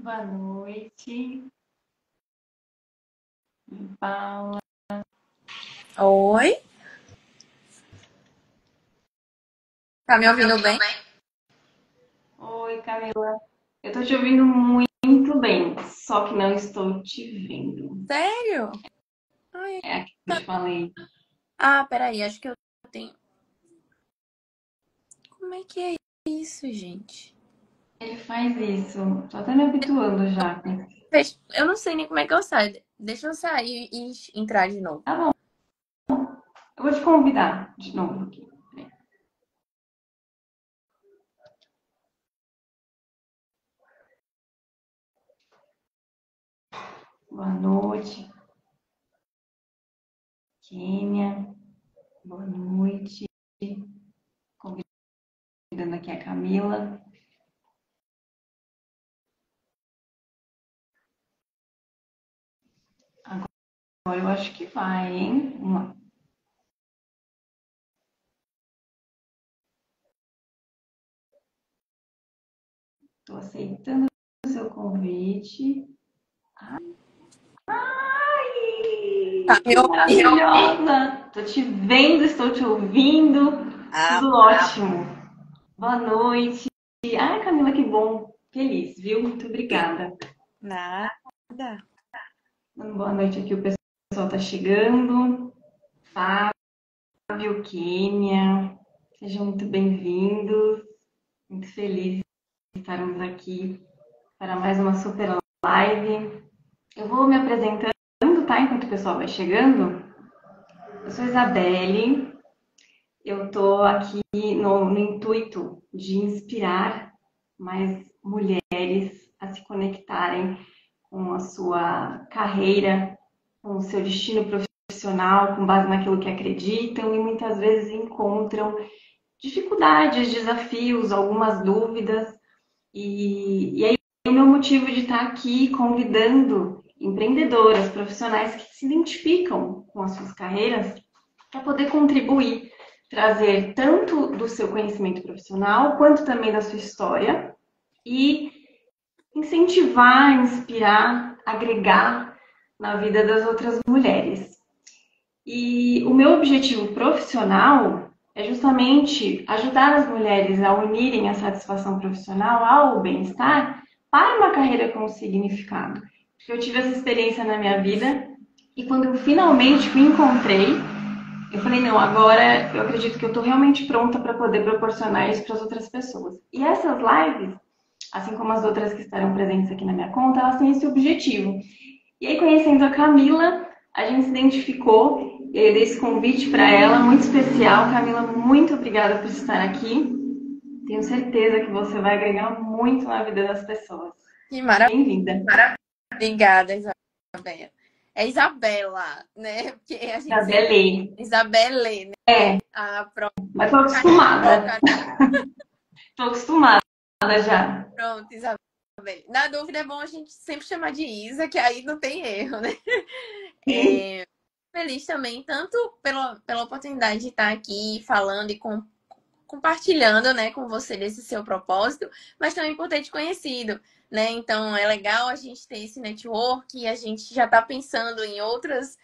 Boa noite, Paula. Oi, tá me ouvindo bem? Oi, Camila. Eu tô te ouvindo muito bem, só que não estou te vendo. Sério? Ai, É aquilo que eu te falei. peraí, acho que eu tenho. Como é que é isso, gente? Ele faz isso. Tô até me habituando já. Eu não sei nem como é que eu saio. Deixa eu sair e entrar de novo. Tá bom, eu vou te convidar de novo aqui. Boa noite, Kênia. Boa noite. Convidando aqui a Camila. Agora eu acho que vai, hein? Vamos lá. Tô aceitando o seu convite. Tá Ai, me que ouvindo? maravilhosa! Tô te vendo, estou te ouvindo. Ah, Tudo ótimo. Boa noite. Ai, Camila, que bom. Feliz, viu? Muito obrigada. nada. Dando boa noite aqui, o pessoal tá chegando. Fábio, Kênia, sejam muito bem-vindos. Muito feliz de estarmos aqui para mais uma super live. Eu vou me apresentando, tá? Enquanto o pessoal vai chegando. Eu sou Isabelle. Eu estou aqui no intuito de inspirar mais mulheres a se conectarem com a sua carreira, com o seu destino profissional, com base naquilo que acreditam e muitas vezes encontram dificuldades, desafios, algumas dúvidas. E aí o meu motivo de estar aqui convidando empreendedoras, profissionais que se identificam com as suas carreiras para poder contribuir, trazer tanto do seu conhecimento profissional quanto também da sua história e incentivar, inspirar, agregar na vida das outras mulheres. E o meu objetivo profissional é justamente ajudar as mulheres a unirem a satisfação profissional ao bem-estar para uma carreira com significado. Porque eu tive essa experiência na minha vida e quando eu finalmente me encontrei, eu falei, não, agora eu acredito que eu estou realmente pronta para poder proporcionar isso para as outras pessoas. E essas lives, assim como as outras que estarão presentes aqui na minha conta, elas têm esse objetivo. E aí, conhecendo a Camila, a gente se identificou, eu dei esse convite para ela, muito especial. Camila, muito obrigada por estar aqui. Tenho certeza que você vai agregar muito na vida das pessoas. Que maravilha. Bem-vinda. Obrigada, Isabela. É Isabela, né? Porque a gente sempre. Isabelle. Isabelle, É, né? Ah, pronto. mas estou acostumada. Estou acostumada já. Pronto, Isabel. Na dúvida é bom a gente sempre chamar de Isa, que aí não tem erro, né? Feliz também, tanto pela oportunidade de estar aqui falando e compartilhando, né, com você desse seu propósito, mas também por ter te conhecido, né? Então é legal a gente ter esse network e a gente já está pensando em outras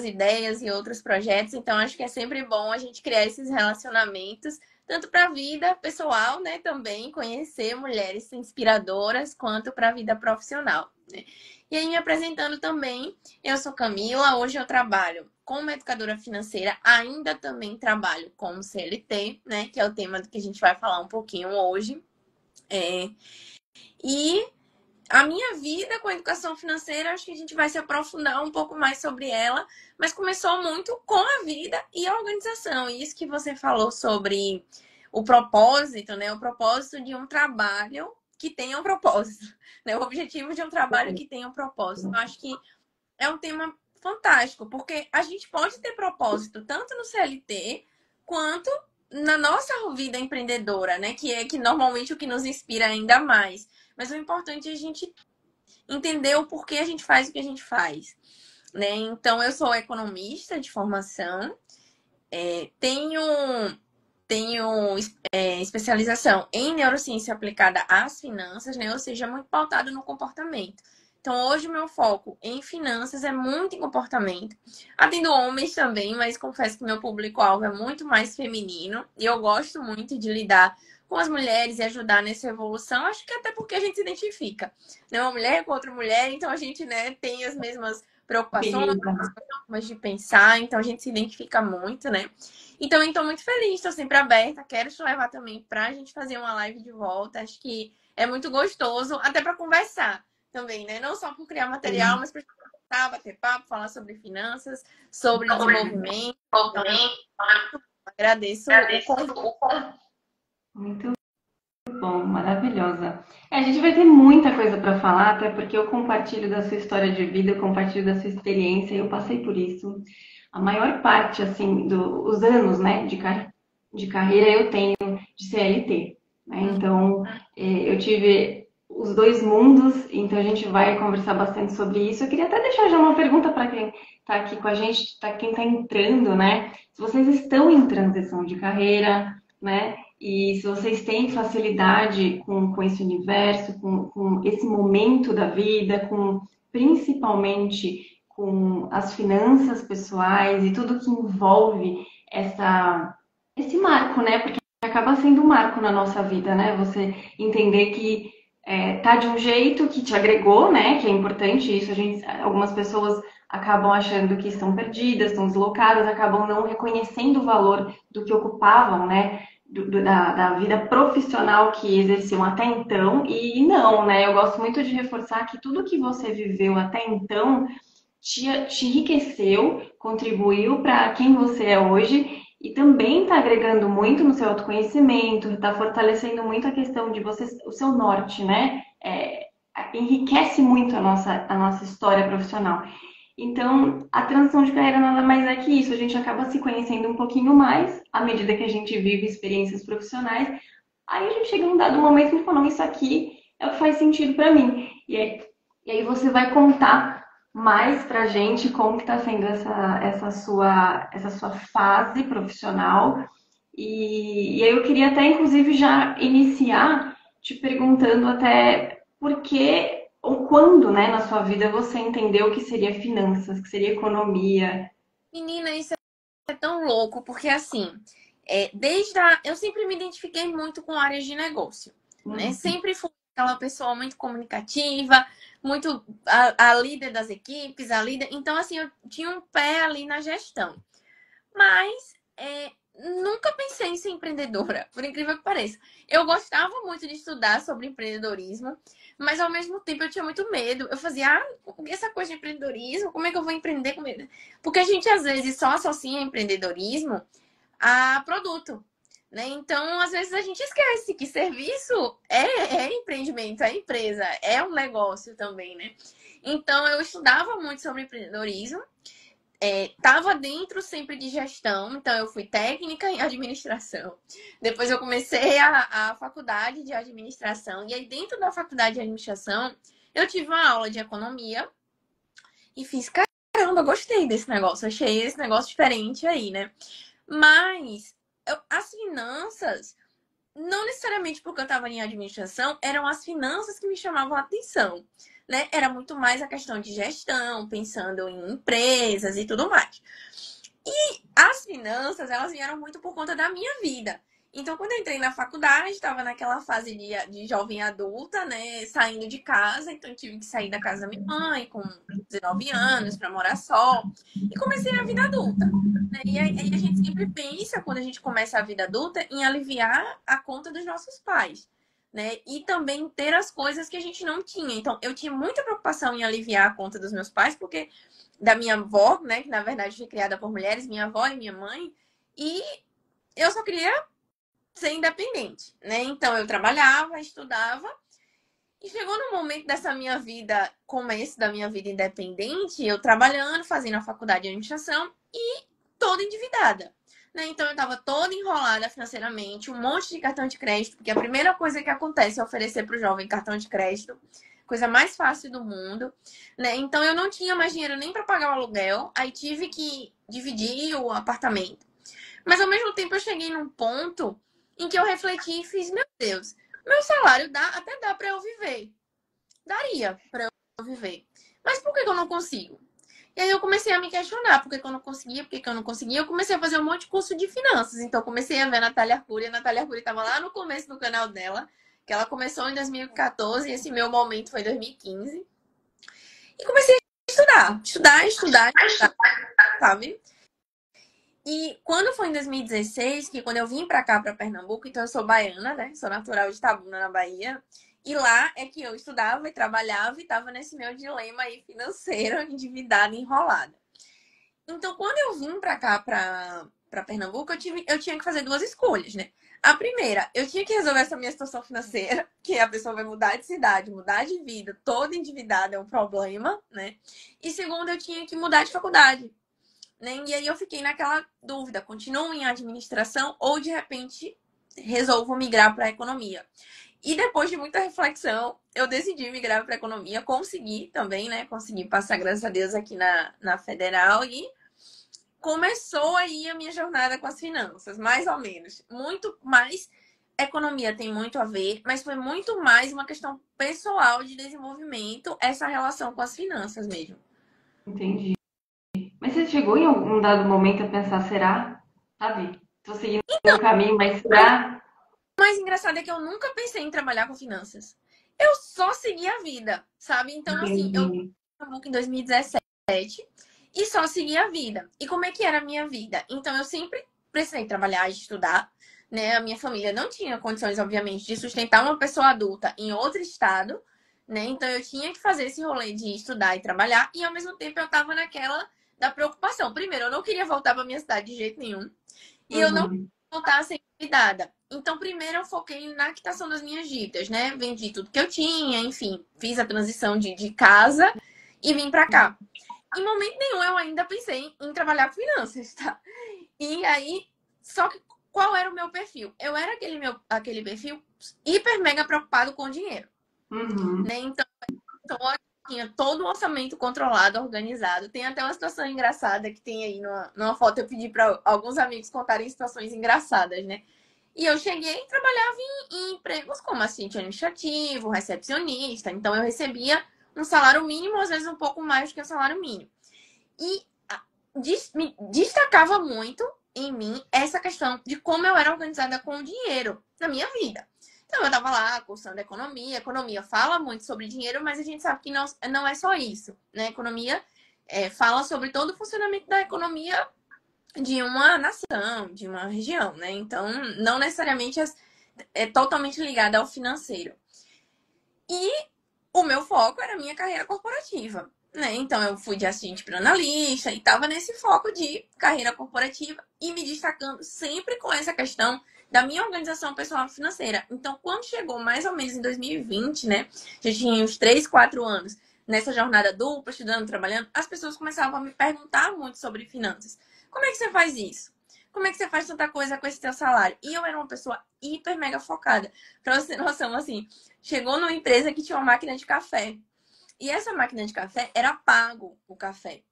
ideias e outros projetos. Então acho que é sempre bom a gente criar esses relacionamentos, tanto para a vida pessoal, né, também conhecer mulheres inspiradoras, quanto para a vida profissional, né? E aí me apresentando também, eu sou Camila, hoje eu trabalho como educadora financeira, ainda também trabalho como CLT, né? Que é o tema do que a gente vai falar um pouquinho hoje. E a minha vida com a educação financeira, acho que a gente vai se aprofundar um pouco mais sobre ela, mas começou muito com a vida e a organização. E isso que você falou sobre o propósito, né? O propósito de um trabalho que tenha um propósito, né? O objetivo de um trabalho que tenha um propósito. Eu acho que é um tema fantástico, porque a gente pode ter propósito tanto no CLT quanto na nossa vida empreendedora, né? Que é que normalmente o que nos inspira ainda mais. Mas o importante é a gente entender o porquê a gente faz o que a gente faz, né? Então, eu sou economista de formação, tenho tenho especialização em neurociência aplicada às finanças, né? Ou seja, muito pautado no comportamento. Então, hoje o meu foco em finanças é muito em comportamento. Atendo homens também, mas confesso que meu público-alvo é muito mais feminino. E eu gosto muito de lidar com as mulheres e ajudar nessa evolução. Acho que até porque a gente se identifica. Né? Uma mulher com outra mulher, então a gente, né, tem as mesmas preocupações, as Beleza. mesmas formas de pensar, então a gente se identifica muito, né? Então, eu estou muito feliz, estou sempre aberta. Quero te levar também para a gente fazer uma live de volta. Acho que é muito gostoso, até para conversar também, né? Não só por criar material, Sim. mas para conversar, bater papo, falar sobre finanças, sobre desenvolvimento. Então, agradeço o convite. Muito bom, maravilhosa. A gente vai ter muita coisa para falar, até porque eu compartilho da sua história de vida, eu compartilho da sua experiência, eu passei por isso. A maior parte, assim, dos anos, né, de carreira eu tenho de CLT, né? Então, eu tive os dois mundos, então a gente vai conversar bastante sobre isso. Eu queria até deixar já uma pergunta para quem está aqui com a gente, para quem está entrando, né? Se vocês estão em transição de carreira, né? E se vocês têm facilidade com esse universo, com esse momento da vida, com principalmente com as finanças pessoais e tudo que envolve esse marco, né? Porque acaba sendo um marco na nossa vida, né? Você entender que tá de um jeito que te agregou, né? Que é importante isso. Algumas pessoas acabam achando que estão perdidas, estão deslocadas, acabam não reconhecendo o valor do que ocupavam, né? Da vida profissional que exerciam até então, e não, né? Eu gosto muito de reforçar que tudo que você viveu até então te enriqueceu, contribuiu para quem você é hoje e também está agregando muito no seu autoconhecimento, está fortalecendo muito a questão de você, o seu norte, né? Enriquece muito a nossa história profissional. Então, a transição de carreira nada mais é que isso. A gente acaba se conhecendo um pouquinho mais à medida que a gente vive experiências profissionais. Aí a gente chega num dado momento e fala, não, isso aqui é o que faz sentido para mim. E aí você vai contar mais pra gente como que tá sendo essa sua fase profissional. E aí eu queria até, inclusive, já iniciar te perguntando até por que ou quando, né, na sua vida você entendeu que seria finanças, que seria economia. Menina, isso é tão louco, porque assim, eu sempre me identifiquei muito com áreas de negócio, né? Uhum. Sempre fui aquela pessoa muito comunicativa, muito a líder das equipes, a líder. Então, assim, eu tinha um pé ali na gestão. Mas nunca pensei em ser empreendedora, por incrível que pareça. Eu gostava muito de estudar sobre empreendedorismo, mas ao mesmo tempo eu tinha muito medo. Eu fazia, essa coisa de empreendedorismo, como é que eu vou empreender com medo? Porque a gente às vezes só associa empreendedorismo a produto. Né? Então, às vezes a gente esquece que serviço é empreendimento, é empresa, é um negócio também, né? Então, eu estudava muito sobre empreendedorismo, estava dentro sempre de gestão, então eu fui técnica em administração. Depois eu comecei a faculdade de administração, e aí dentro da faculdade de administração eu tive uma aula de economia e fiz, caramba, gostei desse negócio, achei esse negócio diferente aí, né? Mas as finanças, não necessariamente porque eu estava em administração, eram as finanças que me chamavam a atenção, né? Era muito mais a questão de gestão, pensando em empresas e tudo mais. E as finanças, elas vieram muito por conta da minha vida. Então, quando eu entrei na faculdade, estava naquela fase de jovem adulta, né? Saindo de casa, então eu tive que sair da casa da minha mãe com 19 anos para morar só. E comecei a vida adulta. Né? E aí a gente sempre pensa, quando a gente começa a vida adulta, em aliviar a conta dos nossos pais. Né? E também ter as coisas que a gente não tinha. Então, eu tinha muita preocupação em aliviar a conta dos meus pais, porque da minha avó, né, que na verdade foi criada por mulheres, minha avó e minha mãe, e eu só queria ser independente, né? Então eu trabalhava, estudava, e chegou no momento dessa minha vida, começo da minha vida independente, eu trabalhando, fazendo a faculdade de administração e toda endividada. Né? Então eu estava toda enrolada financeiramente, um monte de cartão de crédito, porque a primeira coisa que acontece é oferecer para o jovem cartão de crédito, coisa mais fácil do mundo, né? Então eu não tinha mais dinheiro nem para pagar o aluguel, aí tive que dividir o apartamento. Mas ao mesmo tempo eu cheguei num ponto em que eu refleti e fiz, meu Deus, meu salário até dá para eu viver. Daria para eu viver. Mas por que eu não consigo? E aí eu comecei a me questionar por que eu não conseguia, por que eu não conseguia. Eu comecei a fazer um monte de curso de finanças. Então eu comecei a ver a Natália Arcuri. A Natália Arcuri estava lá no começo do canal dela, que ela começou em 2014 e esse meu momento foi em 2015. E comecei a estudar, sabe? E quando foi em 2016, que quando eu vim pra cá, pra Pernambuco, então eu sou baiana, né? Sou natural de Itabuna, na Bahia. E lá é que eu estudava e trabalhava e tava nesse meu dilema aí financeiro, endividada, enrolada. Então, quando eu vim pra cá, pra Pernambuco, eu tinha que fazer duas escolhas, né? A primeira, eu tinha que resolver essa minha situação financeira, que a pessoa vai mudar de cidade, mudar de vida, toda endividada é um problema, né? E segundo, eu tinha que mudar de faculdade, né? E aí eu fiquei naquela dúvida, continuo em administração ou de repente resolvo migrar para a economia. E depois de muita reflexão, eu decidi migrar para a economia, consegui também, né? Consegui passar, graças a Deus, aqui na Federal e começou aí a minha jornada com as finanças, mais ou menos. Muito mais economia tem muito a ver, mas foi muito mais uma questão pessoal de desenvolvimento, essa relação com as finanças mesmo. Entendi. Mas você chegou em algum dado momento a pensar, será? Sabe? Tô seguindo um caminho, mas será? O mais engraçado é que eu nunca pensei em trabalhar com finanças. Eu só segui a vida, sabe? Então, assim, eu Entendi. em 2017 e só segui a vida. E como é que era a minha vida? Então, eu sempre precisei trabalhar e estudar, né? A minha família não tinha condições, obviamente, de sustentar uma pessoa adulta em outro estado, né? Então, eu tinha que fazer esse rolê de estudar e trabalhar. E, ao mesmo tempo, eu tava naquela da preocupação. Primeiro, eu não queria voltar para minha cidade de jeito nenhum. E eu não Uhum. voltar a ser endividada. Então, primeiro eu foquei na quitação das minhas dívidas, né? Vendi tudo que eu tinha, enfim, fiz a transição de casa e vim pra cá. Em momento nenhum eu ainda pensei em trabalhar com finanças, tá? E aí, só que qual era o meu perfil? Eu era aquele perfil hiper mega preocupado com o dinheiro, Uhum. né? Então, eu tinha todo o orçamento controlado, organizado. Tem até uma situação engraçada que tem aí numa foto. Eu pedi para alguns amigos contarem situações engraçadas, né? E eu cheguei e trabalhava em empregos como assistente administrativo, recepcionista. Então, eu recebia um salário mínimo, às vezes um pouco mais do que o salário mínimo. E me destacava muito em mim essa questão de como eu era organizada com o dinheiro na minha vida. Então, eu estava lá cursando economia. Economia fala muito sobre dinheiro, mas a gente sabe que não é só isso, né? Economia fala sobre todo o funcionamento da economia de uma nação, de uma região, né? Então, não necessariamente é totalmente ligada ao financeiro. E o meu foco era a minha carreira corporativa, né? Então, eu fui de assistente para analista e estava nesse foco de carreira corporativa e me destacando sempre com essa questão da minha organização pessoal financeira. Então, quando chegou mais ou menos em 2020, né? Já tinha uns 3, 4 anos nessa jornada dupla, estudando, trabalhando, as pessoas começavam a me perguntar muito sobre finanças. Como é que você faz isso? Como é que você faz tanta coisa com esse teu salário? E eu era uma pessoa hiper mega focada. Pra você ter noção, assim, chegou numa empresa que tinha uma máquina de café. E essa máquina de café era pago o café.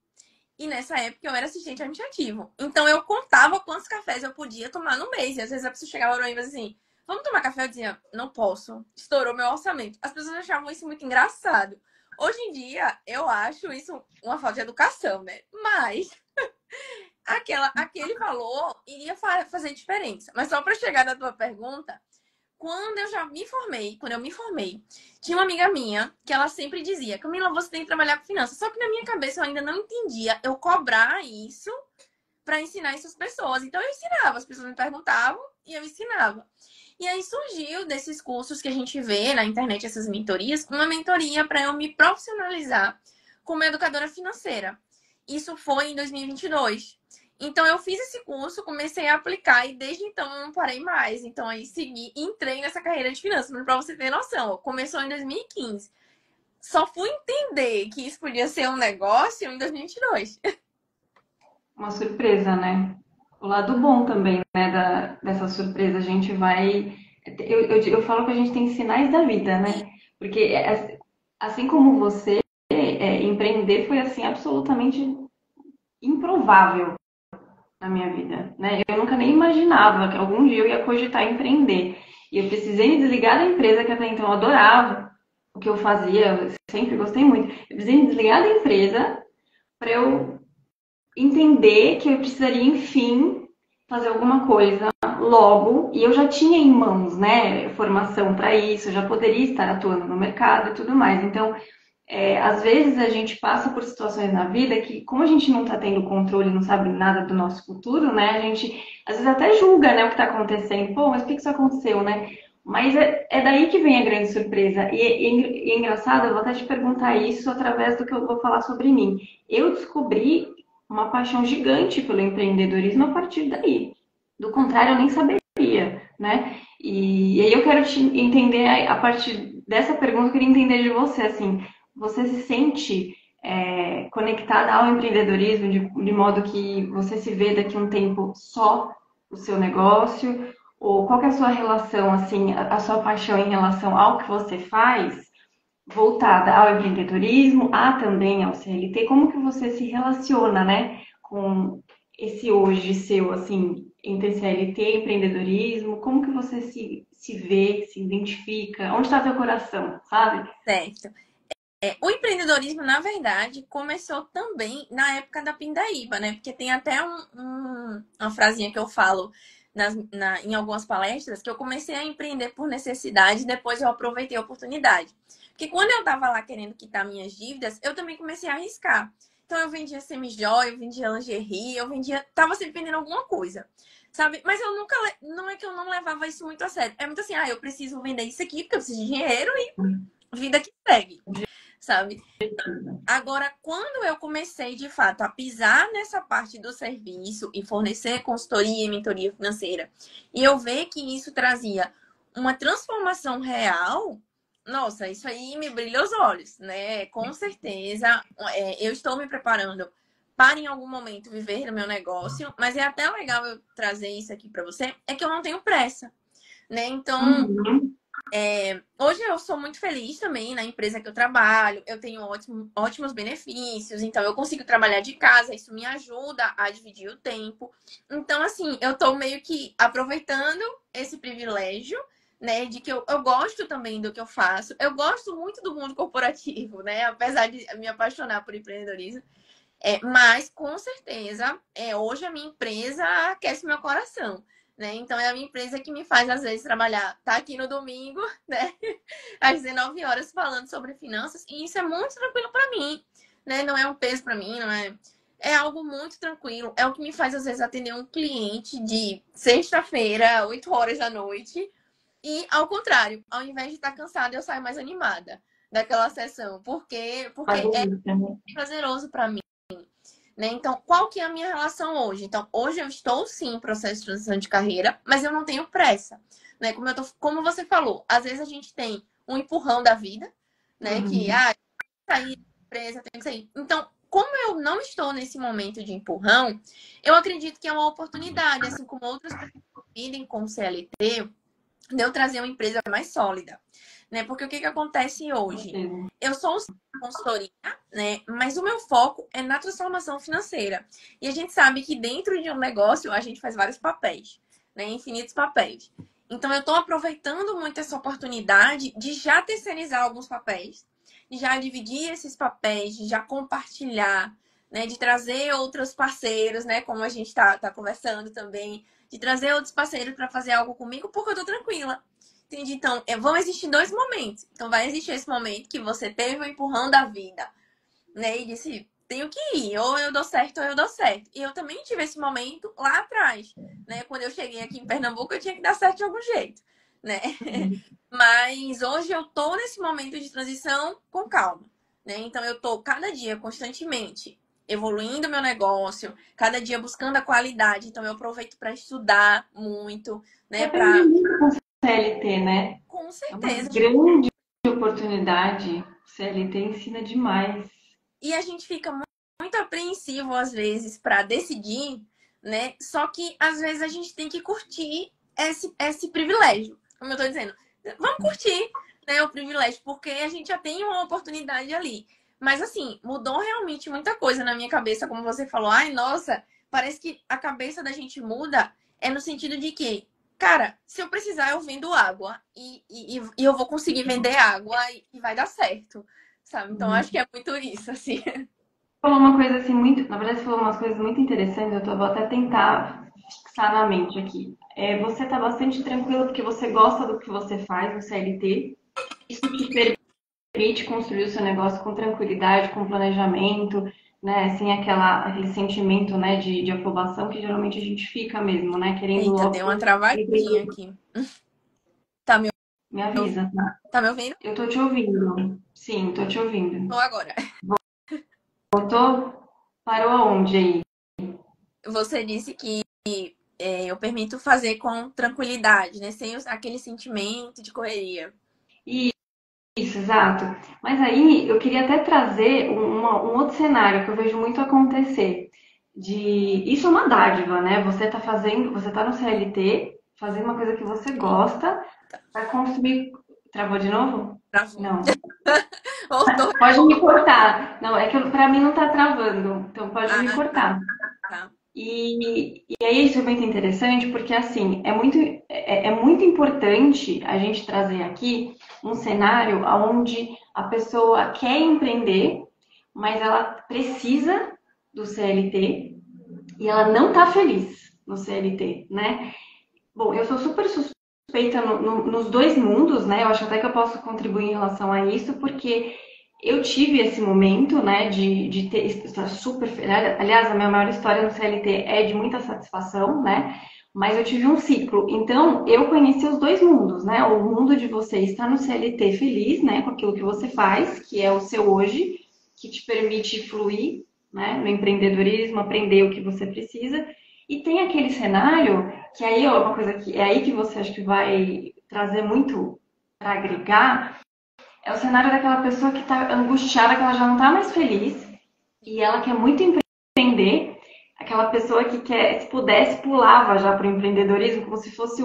E nessa época eu era assistente administrativo. Então eu contava quantos cafés eu podia tomar no mês. E às vezes a pessoa chegava pra mim e dizia assim: vamos tomar café? Eu dizia: não posso. Estourou meu orçamento. As pessoas achavam isso muito engraçado. Hoje em dia, eu acho isso uma falta de educação, né? Mas aquele valor iria fazer diferença. Mas só para chegar na tua pergunta, quando eu me formei, tinha uma amiga minha que ela sempre dizia: Camila, você tem que trabalhar com finanças. Só que na minha cabeça eu ainda não entendia eu cobrar isso para ensinar essas pessoas. Então eu ensinava, as pessoas me perguntavam e eu ensinava. E aí surgiu desses cursos que a gente vê na internet, essas mentorias, uma mentoria para eu me profissionalizar como educadora financeira. Isso foi em 2022. Então eu fiz esse curso, comecei a aplicar e desde então eu não parei mais. Então aí segui e entrei nessa carreira de finanças. Mas para você ter noção, começou em 2015. Só fui entender que isso podia ser um negócio em 2022. Uma surpresa, né? O lado bom também, né, dessa surpresa, a gente vai. Eu falo que a gente tem sinais da vida, né? Porque assim como você, empreender foi assim absolutamente improvável. na minha vida, né? Eu nunca nem imaginava que algum dia eu ia cogitar empreender. E eu precisei me desligar da empresa que até então eu adorava o que eu fazia, eu sempre gostei muito. Eu precisei me desligar da empresa para eu entender que eu precisaria, enfim, fazer alguma coisa logo. E eu já tinha em mãos, né, formação para isso, eu já poderia estar atuando no mercado e tudo mais. Então, às vezes a gente passa por situações na vida que, como a gente não está tendo controle, não sabe nada do nosso futuro, né? A gente às vezes até julga, né, o que está acontecendo. Pô, mas por que isso aconteceu, né? Mas é daí que vem a grande surpresa. E é engraçado, eu vou até te perguntar isso através do que eu vou falar sobre mim. Eu descobri uma paixão gigante pelo empreendedorismo a partir daí. Do contrário, eu nem saberia, né? E aí eu quero te entender, a partir dessa pergunta, eu queria entender de você, assim, você se sente conectada ao empreendedorismo de modo que você se vê daqui a um tempo só o seu negócio? Ou qual que é a sua relação, assim, a sua paixão em relação ao que você faz, voltada ao empreendedorismo, também ao CLT? Como que você se relaciona, né, com esse hoje seu, assim, entre CLT e empreendedorismo? Como que você se vê, se identifica? Onde está seu coração, sabe? Certo. O empreendedorismo, na verdade, começou também na época da Pindaíba, né? Porque tem até uma frasinha que eu falo em algumas palestras, que eu comecei a empreender por necessidade, depois eu aproveitei a oportunidade. Porque quando eu estava lá querendo quitar minhas dívidas, eu também comecei a arriscar. Então eu vendia semijoia, eu vendia lingerie, tava sempre vendendo alguma coisa, sabe? Mas eu nunca, não é que eu não levava isso muito a sério. É muito assim, eu preciso vender isso aqui porque eu preciso de dinheiro e vida que segue, sabe? Agora, quando eu comecei de fato a pisar nessa parte do serviço e fornecer consultoria e mentoria financeira, e eu ver que isso trazia uma transformação real, nossa, isso aí me brilha os olhos, né? Com certeza, eu estou me preparando para em algum momento viver no meu negócio, mas é até legal eu trazer isso aqui para você, é que eu não tenho pressa, né? Então, Uhum. hoje eu sou muito feliz também na empresa que eu trabalho, eu tenho ótimos benefícios, então eu consigo trabalhar de casa, isso me ajuda a dividir o tempo. Então, assim, eu tô meio que aproveitando esse privilégio, né, de que eu gosto também do que eu faço. Eu gosto muito do mundo corporativo, né, apesar de me apaixonar por empreendedorismo. Mas, com certeza, hoje a minha empresa aquece meu coração. Né? Então, é a minha empresa que me faz, às vezes, trabalhar. Tá aqui no domingo, né? Às 19 horas, falando sobre finanças. E isso é muito tranquilo para mim. Né? Não é um peso para mim, não é. É algo muito tranquilo. É o que me faz, às vezes, atender um cliente de sexta-feira, 8 horas da noite. E, ao contrário, ao invés de estar cansada, eu saio mais animada daquela sessão. Porque Uma é delícia, né? prazeroso para mim. Né? Então, qual que é a minha relação hoje? Então, hoje eu estou sim em processo de transição de carreira, mas eu não tenho pressa. Né? Como você falou, às vezes a gente tem um empurrão da vida, né? Que, Uhum. sair da empresa, tem que sair. Então, como eu não estou nesse momento de empurrão, eu acredito que é uma oportunidade, assim como outras pessoas videm com CLT, de eu trazer uma empresa mais sólida, né? Porque o que acontece hoje? Eu sou consultoria, né? Mas o meu foco é na transformação financeira. E a gente sabe que dentro de um negócio a gente faz vários papéis, né? Infinitos papéis. Então eu estou aproveitando muito essa oportunidade de já terceirizar alguns papéis, de já dividir esses papéis, de já compartilhar, né? De trazer outros parceiros, né? Como a gente está conversando também, de trazer outros parceiros para fazer algo comigo, porque eu tô tranquila. Entendi? Então, vão existir dois momentos. Então, vai existir esse momento que você teve o empurrão da vida, né? E disse, tenho que ir, ou eu dou certo, ou eu dou certo. E eu também tive esse momento lá atrás, né? Quando eu cheguei aqui em Pernambuco, eu tinha que dar certo de algum jeito, né? Mas hoje eu tô nesse momento de transição com calma, né? Então, eu tô cada dia, constantemente, evoluindo meu negócio, cada dia buscando a qualidade. Então, eu aproveito para estudar muito, Você né? aprende Para, muito com CLT, né? com É uma certeza, grande oportunidade. CLT ensina demais. e a gente fica muito apreensivo às vezes para decidir, né? Só que às vezes a gente tem que curtir esse privilégio, como eu tô dizendo. Vamos curtir, né, o privilégio, porque a gente já tem uma oportunidade ali. Mas assim, mudou realmente muita coisa na minha cabeça, como você falou. Ai, nossa, parece que a cabeça da gente muda no sentido de que, cara, se eu precisar, eu vendo água e eu vou conseguir vender água e vai dar certo, sabe? Então, acho que é muito isso, assim. Falou uma coisa assim muito, na verdade, você falou umas coisas muito interessantes, vou até tentar fixar na mente aqui. Você está bastante tranquilo porque você gosta do que você faz no CLT. Isso te permite construir o seu negócio com tranquilidade, com planejamento, né? Sem aquele sentimento, né, de afobação que geralmente a gente fica mesmo, né? Querendo Eita, logo. deu uma travadinha aqui. Tá me Me ouvindo? avisa, tá? Tá me ouvindo? Eu tô te ouvindo. Sim, tô te ouvindo. Ou agora? Voltou? Parou aonde aí? Você disse que eu permito fazer com tranquilidade, né? Sem aquele sentimento de correria. Isso, exato. Mas aí eu queria até trazer um outro cenário que eu vejo muito acontecer. Isso é uma dádiva, né? Você tá no CLT, fazendo uma coisa que você gosta, para construir. Travou de novo? Travou. Não. Voltou. Pode me cortar. Não, é que para mim não tá travando, então pode me Ah, cortar. tá. E aí isso é muito interessante porque assim é muito importante a gente trazer aqui um cenário onde a pessoa quer empreender, mas ela precisa do CLT e ela não está feliz no CLT, né? Bom, eu sou super suspeita nos dois mundos, né? Eu acho até que eu posso contribuir em relação a isso, porque eu tive esse momento, né, de ter estar super. Aliás, a minha maior história no CLT é de muita satisfação, né? Mas eu tive um ciclo. Então, eu conheci os dois mundos, né? O mundo de você estar no CLT feliz, né, com aquilo que você faz, que é o seu hoje, que te permite fluir, né, no empreendedorismo, aprender o que você precisa. E tem aquele cenário que aí é uma coisa que é aí que você acha que vai trazer muito para agregar, é o cenário daquela pessoa que está angustiada, que ela já não está mais feliz e ela quer muito empreender. Aquela pessoa que quer, se pudesse, pulava já para o empreendedorismo, como se fosse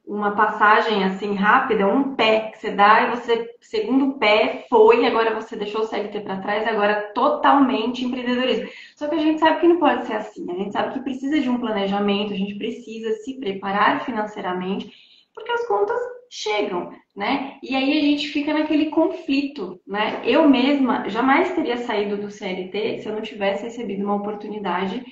uma passagem assim rápida, um pé que você dá e você, segundo pé, foi, agora você deixou o CLT para trás, agora totalmente empreendedorismo. Só que a gente sabe que não pode ser assim, a gente sabe que precisa de um planejamento, a gente precisa se preparar financeiramente, porque as contas chegam, né? E aí a gente fica naquele conflito, né? Eu mesma jamais teria saído do CLT se eu não tivesse recebido uma oportunidade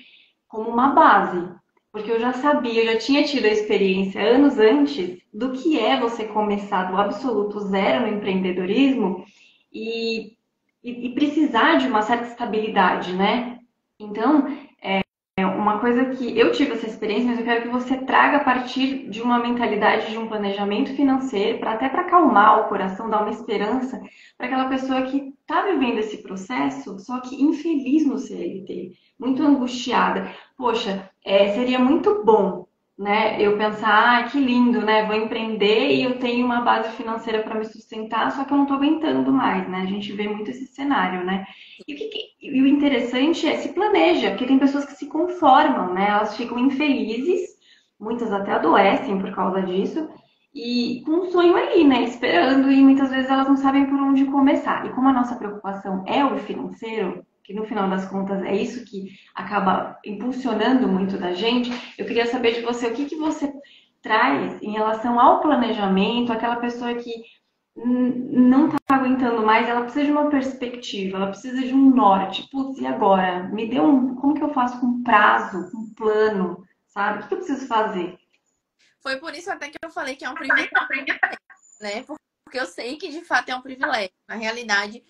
como uma base, porque eu já sabia, eu já tinha tido a experiência anos antes do que é você começar do absoluto zero no empreendedorismo e, e precisar de uma certa estabilidade, né? Então, uma coisa que eu tive essa experiência, mas eu quero que você traga a partir de uma mentalidade de um planejamento financeiro, para até para acalmar o coração, dar uma esperança para aquela pessoa que está vivendo esse processo, só que infeliz no CLT, muito angustiada. Poxa, seria muito bom, né? Eu pensar, que lindo, né? Vou empreender e eu tenho uma base financeira para me sustentar, só que eu não estou aguentando mais, né? A gente vê muito esse cenário, né? E o interessante é se planeja, porque tem pessoas que se conformam, né? Elas ficam infelizes, muitas até adoecem por causa disso, e com um sonho ali, né? Esperando, e muitas vezes elas não sabem por onde começar. E como a nossa preocupação é o financeiro, que no final das contas é isso que acaba impulsionando muito da gente, eu queria saber de você o que você traz em relação ao planejamento, aquela pessoa que não está aguentando mais, ela precisa de uma perspectiva, ela precisa de um norte. Putz, e agora? Me dê como que eu faço com prazo, com plano, sabe? O que eu preciso fazer? Foi por isso até que eu falei que é um privilégio, né? Porque eu sei que de fato é um privilégio. Na realidade,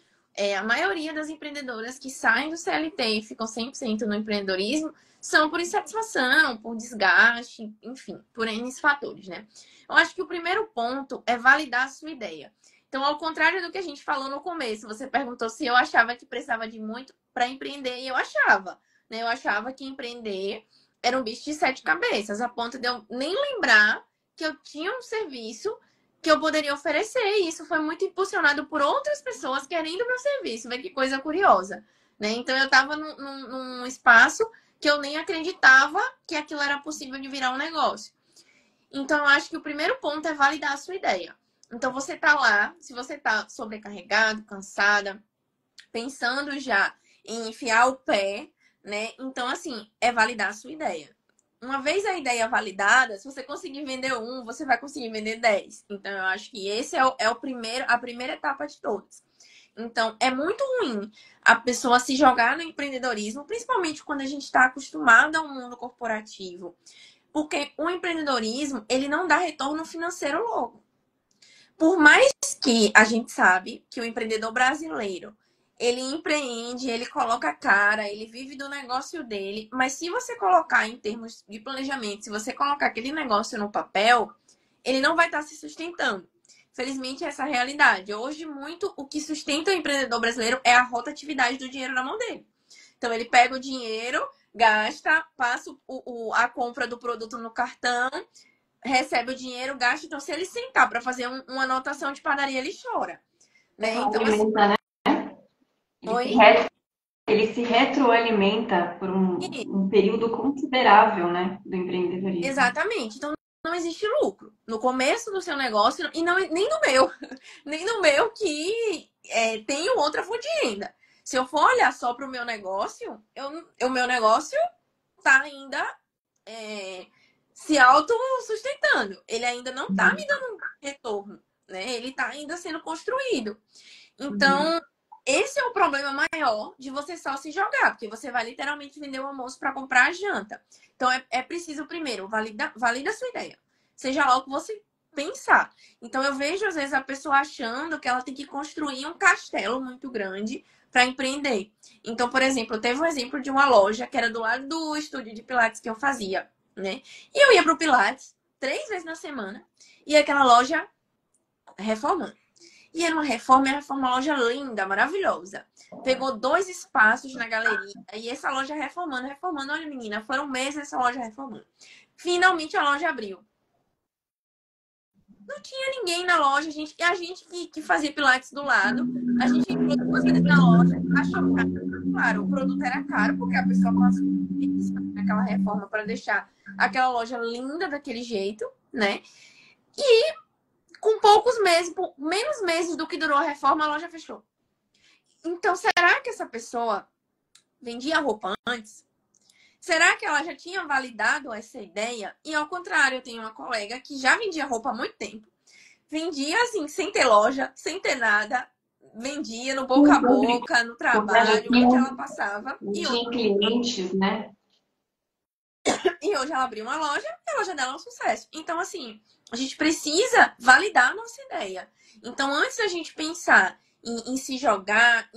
a maioria das empreendedoras que saem do CLT e ficam 100% no empreendedorismo são por insatisfação, por desgaste, enfim, por N fatores, né? Eu acho que o primeiro ponto é validar a sua ideia. Então, ao contrário do que a gente falou no começo, você perguntou se eu achava que precisava de muito para empreender, e eu achava, né? Eu achava que empreender era um bicho de sete cabeças, a ponto de eu nem lembrar que eu tinha um serviço que eu poderia oferecer. E isso foi muito impulsionado por outras pessoas querendo meu serviço. Vê que coisa curiosa, né? Então eu estava num espaço que eu nem acreditava que aquilo era possível de virar um negócio. Então eu acho que o primeiro ponto é validar a sua ideia. Então você tá lá, se você tá sobrecarregado, cansada, pensando já em enfiar o pé, né? Então, assim, é validar a sua ideia. Uma vez a ideia validada, se você conseguir vender um, você vai conseguir vender 10. Então, eu acho que esse é o primeiro, a primeira etapa de todas. Então, é muito ruim a pessoa se jogar no empreendedorismo, principalmente quando a gente está acostumado ao mundo corporativo. Porque o empreendedorismo, ele não dá retorno financeiro logo. Por mais que a gente sabe que o empreendedor brasileiro, ele empreende, ele coloca a cara, ele vive do negócio dele, mas se você colocar em termos de planejamento, se você colocar aquele negócio no papel, ele não vai estar se sustentando. Felizmente, essa é a realidade. Hoje, muito o que sustenta o empreendedor brasileiro é a rotatividade do dinheiro na mão dele. Então, ele pega o dinheiro, gasta, passa a compra do produto no cartão, recebe o dinheiro, gasta. Então, se ele sentar para fazer uma anotação de padaria, ele chora. Né? Então, assim. Né? Oi? Ele se retroalimenta por um período considerável, né, do empreendedorismo. Exatamente. Então, não existe lucro no começo do seu negócio e não, nem no meu. Nem no meu que tenho outra fonte de renda. Se eu for olhar só para o meu negócio, o meu negócio está ainda se autossustentando. Ele ainda não está me dando um retorno. Né? Ele está ainda sendo construído. Então, esse é o problema maior de você só se jogar, porque você vai literalmente vender o almoço para comprar a janta. Então, é preciso, primeiro, valida a sua ideia. Seja lá o que você pensar. Então, eu vejo, às vezes, a pessoa achando que ela tem que construir um castelo muito grande para empreender. Então, por exemplo, teve um exemplo de uma loja que era do lado do estúdio de Pilates que eu fazia, né? E eu ia pro Pilates 3 vezes na semana e aquela loja reformando. E era uma loja linda, maravilhosa. Pegou 2 espaços na galeria. E essa loja reformando. Olha, menina, foram meses essa loja reformando. Finalmente a loja abriu. Não tinha ninguém na loja. A gente que fazia Pilates do lado, a gente entrou 2 vezes na loja, achou caro. Claro, o produto era caro, porque a pessoa passou naquela reforma para deixar aquela loja linda daquele jeito, né? E com poucos meses, menos meses do que durou a reforma, a loja fechou. Então, será que essa pessoa vendia roupa antes? Será que ela já tinha validado essa ideia? E ao contrário, eu tenho uma colega que já vendia roupa há muito tempo. Vendia assim, sem ter loja, sem ter nada. Vendia no boca a boca, no trabalho, onde ela passava. E tinha clientes, né? E hoje ela abriu uma loja e a loja dela é um sucesso. Então, assim, a gente precisa validar a nossa ideia. Então, antes da gente pensar em se jogar,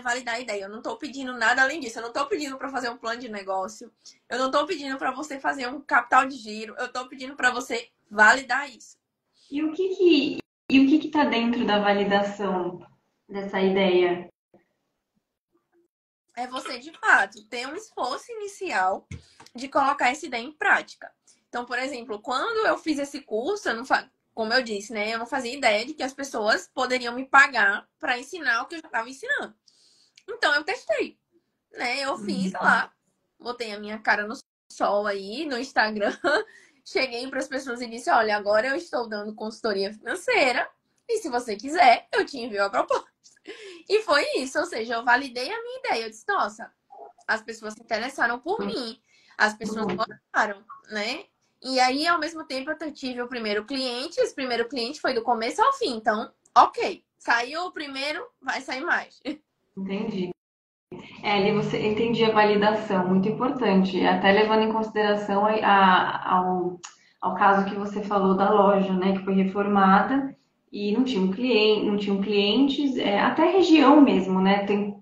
validar a ideia. Eu não estou pedindo nada além disso. Eu não estou pedindo para fazer um plano de negócio. Eu não estou pedindo para você fazer um capital de giro. Eu estou pedindo para você validar isso. E o que está dentro da validação dessa ideia? É você, de fato, ter um esforço inicial de colocar essa ideia em prática. Então, por exemplo, quando eu fiz esse curso, como eu disse, né, eu não fazia ideia de que as pessoas poderiam me pagar para ensinar o que eu já estava ensinando. Então, eu testei, né? Eu fiz lá, botei a minha cara no sol aí, no Instagram, cheguei para as pessoas e disse: olha, agora eu estou dando consultoria financeira e se você quiser, eu te envio a proposta. E foi isso, ou seja, eu validei a minha ideia. Eu disse: nossa, as pessoas se interessaram por mim, as pessoas gostaram, né? E aí, ao mesmo tempo, eu tive o primeiro cliente. Esse primeiro cliente foi do começo ao fim. Então, ok. Saiu o primeiro, vai sair mais. Entendi. Ali você entendi a validação, muito importante. Até levando em consideração ao caso que você falou da loja, né? Que foi reformada e não tinham cliente, não tinham clientes, até região mesmo, né? Tem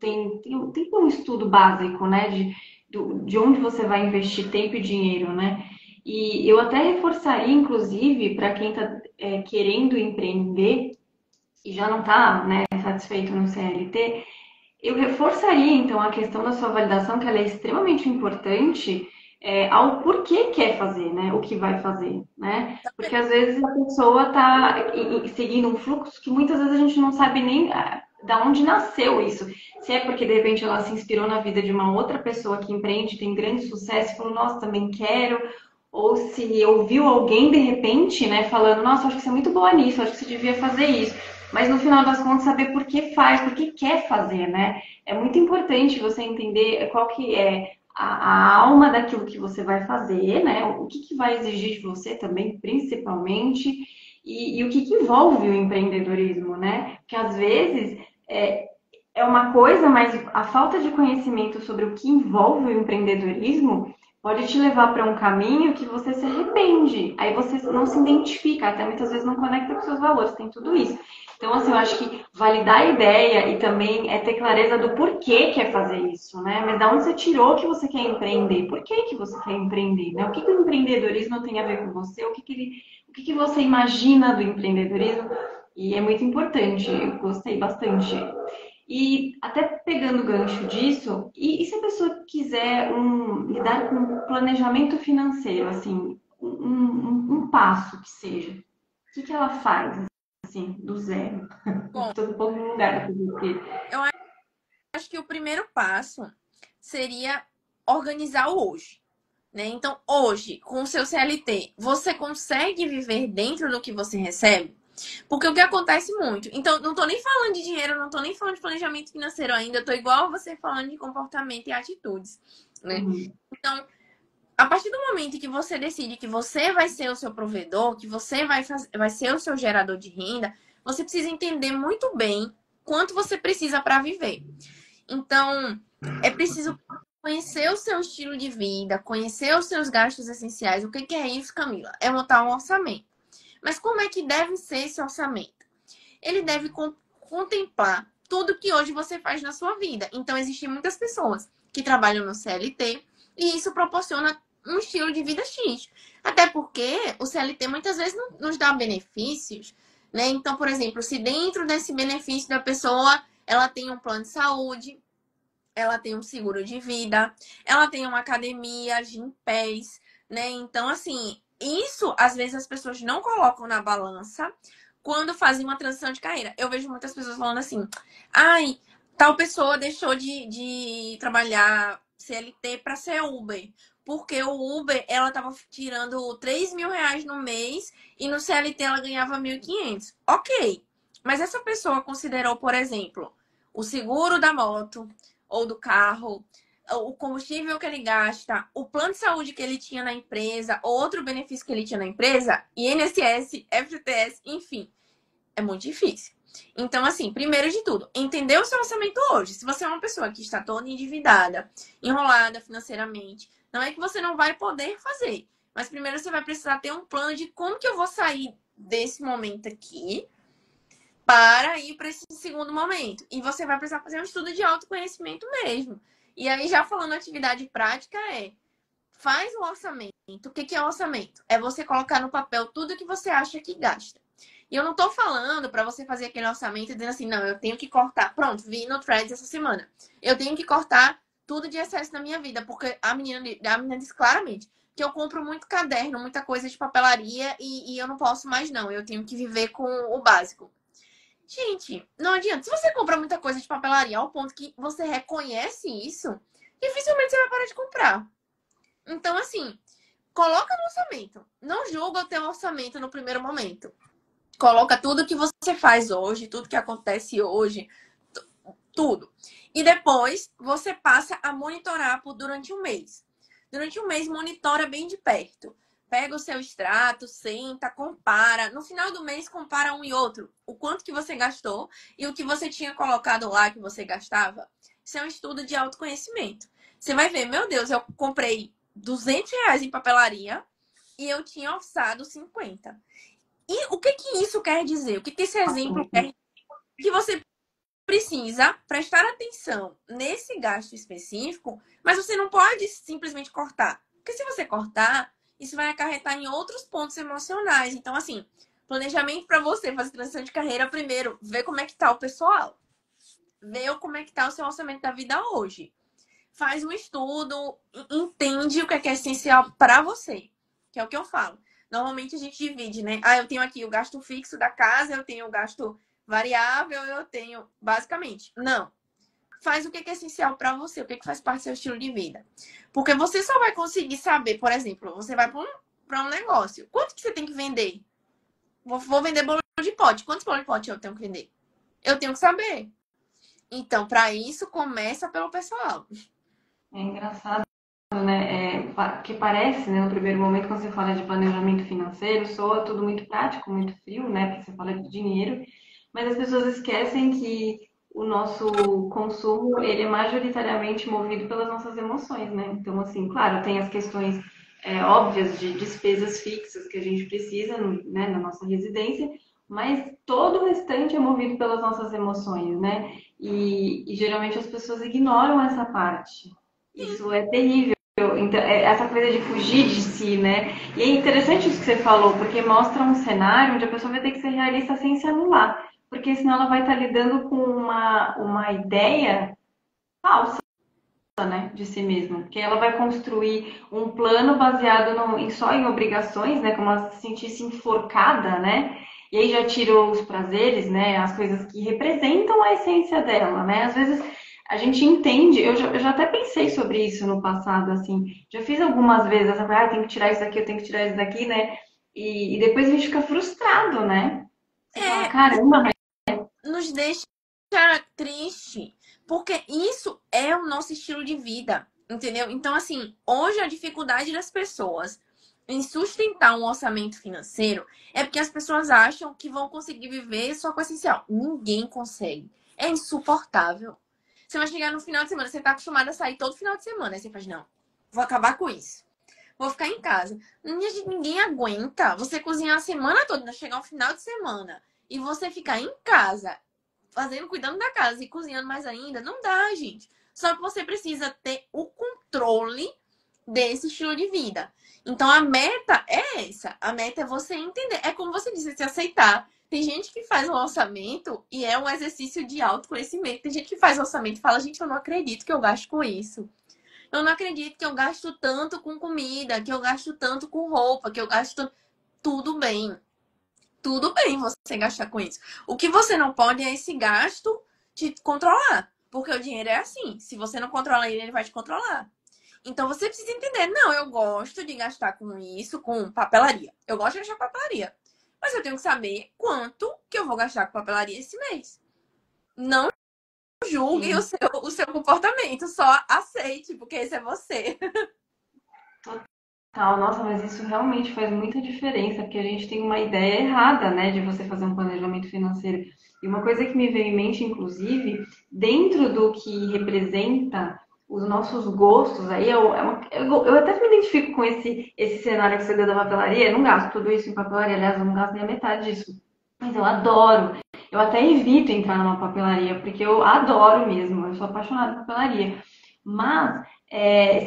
um estudo básico, né? De onde você vai investir tempo e dinheiro, né? E eu até reforçaria, inclusive, para quem está querendo empreender e já não está, né, satisfeito no CLT, eu reforçaria, então, a questão da sua validação, que ela é extremamente importante ao porquê quer fazer, né? O que vai fazer, né? Porque às vezes a pessoa está seguindo um fluxo que muitas vezes a gente não sabe nem da onde nasceu isso. Se é porque de repente ela se inspirou na vida de uma outra pessoa que empreende, tem grande sucesso e falou: nossa, também quero. Ou se ouviu alguém de repente, né, falando: nossa, acho que você é muito boa nisso, acho que você devia fazer isso. Mas no final das contas saber por que faz, por que quer fazer, né? É muito importante você entender qual que é a alma daquilo que você vai fazer, né? O que, que vai exigir de você também, principalmente, e o que, que envolve o empreendedorismo, né? Porque às vezes é uma coisa, mas a falta de conhecimento sobre o que envolve o empreendedorismo pode te levar para um caminho que você se arrepende. Aí você não se identifica, até muitas vezes não conecta com seus valores, tem tudo isso. Então, assim, eu acho que validar a ideia e também é ter clareza do porquê quer fazer isso, né? Mas da onde você tirou que você quer empreender? Por que que você quer empreender, né? O que que o empreendedorismo tem a ver com você? O que que você imagina do empreendedorismo? E é muito importante, eu gostei bastante. E até pegando o gancho disso, e se a pessoa quiser lidar com planejamento financeiro, assim, um passo que seja, o que que ela faz, assim, do zero? Bom, Estou um pouco no lugar porque eu acho que o primeiro passo seria organizar o hoje, né? Então, hoje, com o seu CLT, você consegue viver dentro do que você recebe? Porque o que acontece muito. Então, não tô nem falando de dinheiro, não tô nem falando de planejamento financeiro ainda, eu tô igual a você falando de comportamento e atitudes, né? Então, a partir do momento em que você decide que você vai ser o seu provedor, que você vai ser o seu gerador de renda, você precisa entender muito bem quanto você precisa para viver. Então, é preciso conhecer o seu estilo de vida, conhecer os seus gastos essenciais. O que que é isso, Camila? É montar um orçamento. Mas como é que deve ser esse orçamento? Ele deve contemplar tudo que hoje você faz na sua vida. Então, existem muitas pessoas que trabalham no CLT e isso proporciona um estilo de vida X. Até porque o CLT muitas vezes não nos dá benefícios, né? Então, por exemplo, se dentro desse benefício da pessoa ela tem um plano de saúde, ela tem um seguro de vida, ela tem uma academia, Gympass, né? Então, assim, isso às vezes as pessoas não colocam na balança quando fazem uma transição de carreira. Eu vejo muitas pessoas falando assim: ai, tal pessoa deixou de trabalhar CLT para ser Uber. Porque o Uber, ela tava tirando 3 mil reais no mês e no CLT ela ganhava 1.500. Ok. Mas essa pessoa considerou, por exemplo, o seguro da moto, ou do carro, o combustível que ele gasta, o plano de saúde que ele tinha na empresa, outro benefício que ele tinha na empresa, INSS, FGTS, enfim, é muito difícil. Então, assim, primeiro de tudo, entender o seu orçamento hoje. Se você é uma pessoa que está toda endividada, enrolada financeiramente, não é que você não vai poder fazer, mas primeiro você vai precisar ter um plano de como que eu vou sair desse momento aqui para ir para esse segundo momento. E você vai precisar fazer um estudo de autoconhecimento mesmo. E aí, já falando atividade prática, faz o orçamento. O que é o orçamento? É você colocar no papel tudo que você acha que gasta. E eu não tô falando para você fazer aquele orçamento dizendo assim, não, eu tenho que cortar. Pronto, vi no Threads essa semana. Eu tenho que cortar tudo de excesso na minha vida, porque a menina disse claramente que eu compro muito caderno, muita coisa de papelaria e eu não posso mais não. Eu tenho que viver com o básico. Gente, não adianta. Se você compra muita coisa de papelaria ao ponto que você reconhece isso, dificilmente você vai parar de comprar. Então, assim, coloca no orçamento. Não julga o teu orçamento no primeiro momento. Coloca tudo que você faz hoje, tudo que acontece hoje, tudo. E depois você passa a monitorar durante um mês. Durante um mês, monitora bem de perto. Pega o seu extrato, senta, compara. No final do mês, compara um e outro. O quanto que você gastou e o que você tinha colocado lá que você gastava. Isso é um estudo de autoconhecimento. Você vai ver, meu Deus, eu comprei 200 reais em papelaria e eu tinha orçado 50. E o que que isso quer dizer? O que que esse exemplo quer dizer? Que você precisa prestar atenção nesse gasto específico, mas você não pode simplesmente cortar. Porque se você cortar, isso vai acarretar em outros pontos emocionais. Então, assim, planejamento para você fazer transição de carreira, primeiro, ver como é que tá o pessoal. Ver como é que tá o seu orçamento da vida hoje. Faz um estudo, entende o que é essencial para você. Que é o que eu falo. Normalmente a gente divide, né? Ah, eu tenho aqui o gasto fixo da casa, eu tenho o gasto variável, eu tenho. Basicamente, não. Faz o que é essencial para você, o que faz parte do seu estilo de vida. Porque você só vai conseguir saber, por exemplo, você vai para um negócio. Quanto que você tem que vender? Vou vender bolo de pote. Quantos bolos de pote eu tenho que vender? Eu tenho que saber. Então, para isso, começa pelo pessoal. é engraçado né? Que parece, né, no primeiro momento, quando você fala de planejamento financeiro, soa tudo muito prático, muito frio, né? Porque você fala de dinheiro, mas as pessoas esquecem que o nosso consumo, ele é majoritariamente movido pelas nossas emoções, né? Então, assim, claro, tem as questões óbvias de despesas fixas que a gente precisa, né, na nossa residência, mas todo o restante é movido pelas nossas emoções, né? E geralmente as pessoas ignoram essa parte. Isso é terrível. Então, essa coisa de fugir de si, né? E é interessante isso que você falou, porque mostra um cenário onde a pessoa vai ter que ser realista sem se anular, porque senão ela vai estar lidando com uma ideia falsa, né, de si mesma, porque ela vai construir um plano baseado só em obrigações, né, como ela se sentisse enforcada, né? E aí já tirou os prazeres, né, as coisas que representam a essência dela, né? Às vezes a gente entende, eu já até pensei sobre isso no passado, assim, já fiz algumas vezes essa coisa, tem que tirar isso daqui, eu tenho que tirar isso daqui, né? E depois a gente fica frustrado, né? Você fala, É, caramba, mas nos deixa triste, porque isso é o nosso estilo de vida, entendeu? Então, assim, hoje a dificuldade das pessoas em sustentar um orçamento financeiro é porque as pessoas acham que vão conseguir viver só com o essencial. Ninguém consegue. É insuportável. Você vai chegar no final de semana, você tá acostumado a sair todo final de semana, aí você faz, não, vou acabar com isso. Vou ficar em casa. Ninguém aguenta você cozinhar a semana toda, chegar um final de semana e você ficar em casa fazendo, cuidando da casa e cozinhando mais ainda, não dá, gente. Só que você precisa ter o controle desse estilo de vida. Então a meta é essa. A meta é você entender. É como você disse, se aceitar. Tem gente que faz um orçamento e é um exercício de autoconhecimento. Tem gente que faz orçamento e fala, gente, eu não acredito que eu gasto com isso. Eu não acredito que eu gasto tanto com comida, que eu gasto tanto com roupa, que eu gasto tudo bem. Tudo bem você gastar com isso. O que você não pode é esse gasto te controlar. Porque o dinheiro é assim. Se você não controla ele, ele vai te controlar. Então você precisa entender, não, eu gosto de gastar com isso, com papelaria. Eu gosto de gastar com papelaria. Mas eu tenho que saber quanto que eu vou gastar com papelaria esse mês. Não julgue sim. o seu comportamento, só aceite, porque esse é você. Nossa, mas isso realmente faz muita diferença, porque a gente tem uma ideia errada, né, de você fazer um planejamento financeiro. E uma coisa que me veio em mente, inclusive, dentro do que representa os nossos gostos, aí eu até me identifico com esse cenário que você deu da papelaria. Eu não gasto tudo isso em papelaria, aliás, eu não gasto nem a metade disso. Mas eu adoro. Eu até evito entrar numa papelaria, porque eu adoro mesmo. Eu sou apaixonada por papelaria. Mas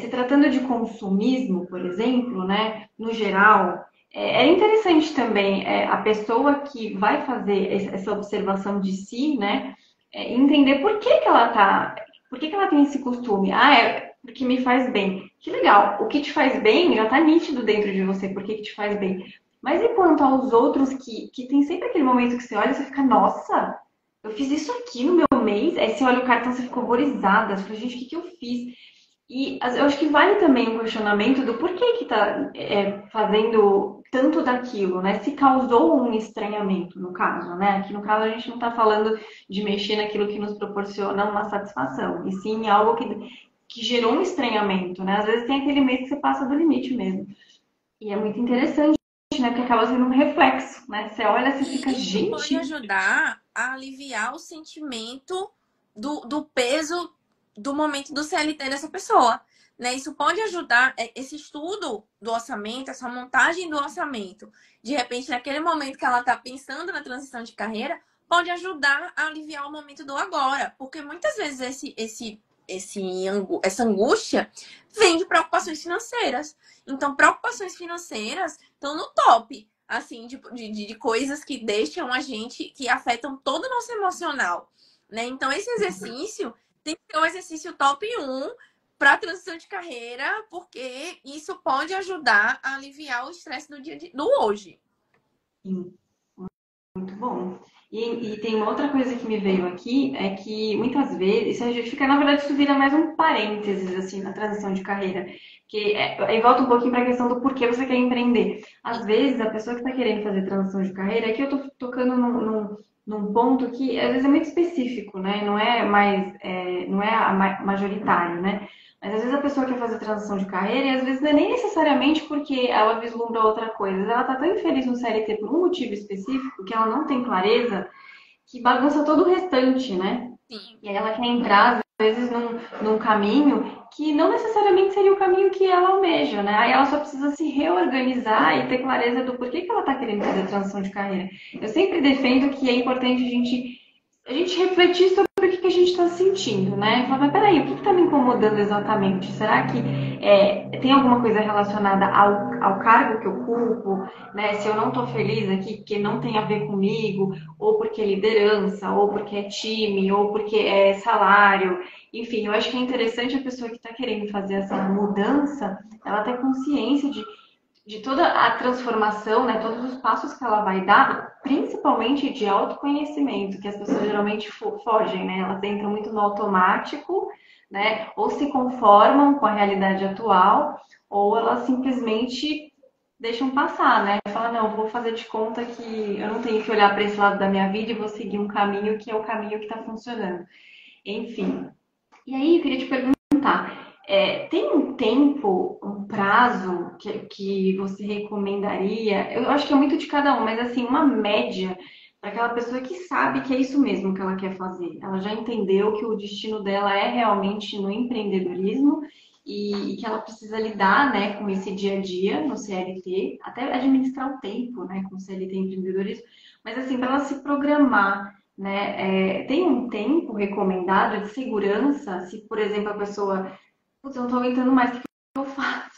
se tratando de consumismo, por exemplo, né, no geral, é interessante também a pessoa que vai fazer essa observação de si, né, entender por que ela tem esse costume. Ah, é porque me faz bem. Que legal. O que te faz bem já está nítido dentro de você, por que te faz bem. Mas e quanto aos outros que tem sempre aquele momento que você olha e você fica, nossa, eu fiz isso aqui no meu mês? Aí você olha o cartão, você fica horrorizada. Você fala, gente, o que eu fiz? E eu acho que vale também um questionamento do porquê que está fazendo tanto daquilo, né? Se causou um estranhamento, no caso, né? Aqui no caso a gente não está falando de mexer naquilo que nos proporciona uma satisfação, e sim algo que gerou um estranhamento, né? Às vezes tem aquele mês que você passa do limite mesmo. E é muito interessante, né? Porque acaba sendo um reflexo, né? Você olha, você fica, E isso pode gente, ajudar a aliviar o sentimento do peso do momento do CLT dessa pessoa. Né? Isso pode ajudar, esse estudo do orçamento, essa montagem do orçamento, de repente, naquele momento que ela está pensando na transição de carreira, pode ajudar a aliviar o momento do agora. Porque muitas vezes essa angústia vem de preocupações financeiras. Então, preocupações financeiras estão no top, assim, de coisas que deixam a gente, que afetam todo o nosso emocional, né? Então, esse exercício tem que ser um exercício top 1 para transição de carreira, porque isso pode ajudar a aliviar o estresse do hoje. sim, muito bom. E tem uma outra coisa que me veio aqui, é que muitas vezes, isso a gente fica, na verdade, isso vira mais um parênteses, assim, na transição de carreira. Que aí volta um pouquinho para a questão do porquê você quer empreender. Às vezes, a pessoa que está querendo fazer transição de carreira, aqui eu estou tocando num ponto que, às vezes, é muito específico, né? Não é mais, não é majoritário, né? Mas às vezes a pessoa quer fazer transição de carreira e às vezes não é nem necessariamente porque ela vislumbra outra coisa. Ela tá tão infeliz no CLT por um motivo específico que ela não tem clareza que bagunça todo o restante, né? Sim. E aí ela quer entrar, às vezes, num caminho que não necessariamente seria o caminho que ela almeja, né? Aí ela só precisa se reorganizar e ter clareza do porquê que ela está querendo fazer a transição de carreira. Eu sempre defendo que é importante a gente refletir sobre o que a gente está sentindo, né? Falar, mas peraí, o que está me incomodando exatamente? Será que tem alguma coisa relacionada ao cargo que eu ocupo, né? Se eu não estou feliz aqui, porque não tem a ver comigo, ou porque é liderança, ou porque é time, ou porque é salário. Enfim, eu acho que é interessante a pessoa que está querendo fazer essa mudança, ela ter consciência de toda a transformação, né, todos os passos que ela vai dar, principalmente de autoconhecimento, que as pessoas geralmente fogem, né? Elas entram muito no automático, né? Ou se conformam com a realidade atual, ou elas simplesmente deixam passar, né? Fala, não, vou fazer de conta que eu não tenho que olhar para esse lado da minha vida e vou seguir um caminho que é o caminho que está funcionando. Enfim. E aí, eu queria te perguntar, tem um tempo, um prazo que você recomendaria? Eu acho que é muito de cada um, mas assim, uma média para aquela pessoa que sabe que é isso mesmo que ela quer fazer. Ela já entendeu que o destino dela é realmente no empreendedorismo e que ela precisa lidar, né, com esse dia a dia no CLT, até administrar o tempo, né, com o CLT e empreendedorismo, mas assim, para ela se programar, né? Tem um tempo recomendado de segurança, se, por exemplo, a pessoa, putz, eu não tô aguentando mais, o que eu faço?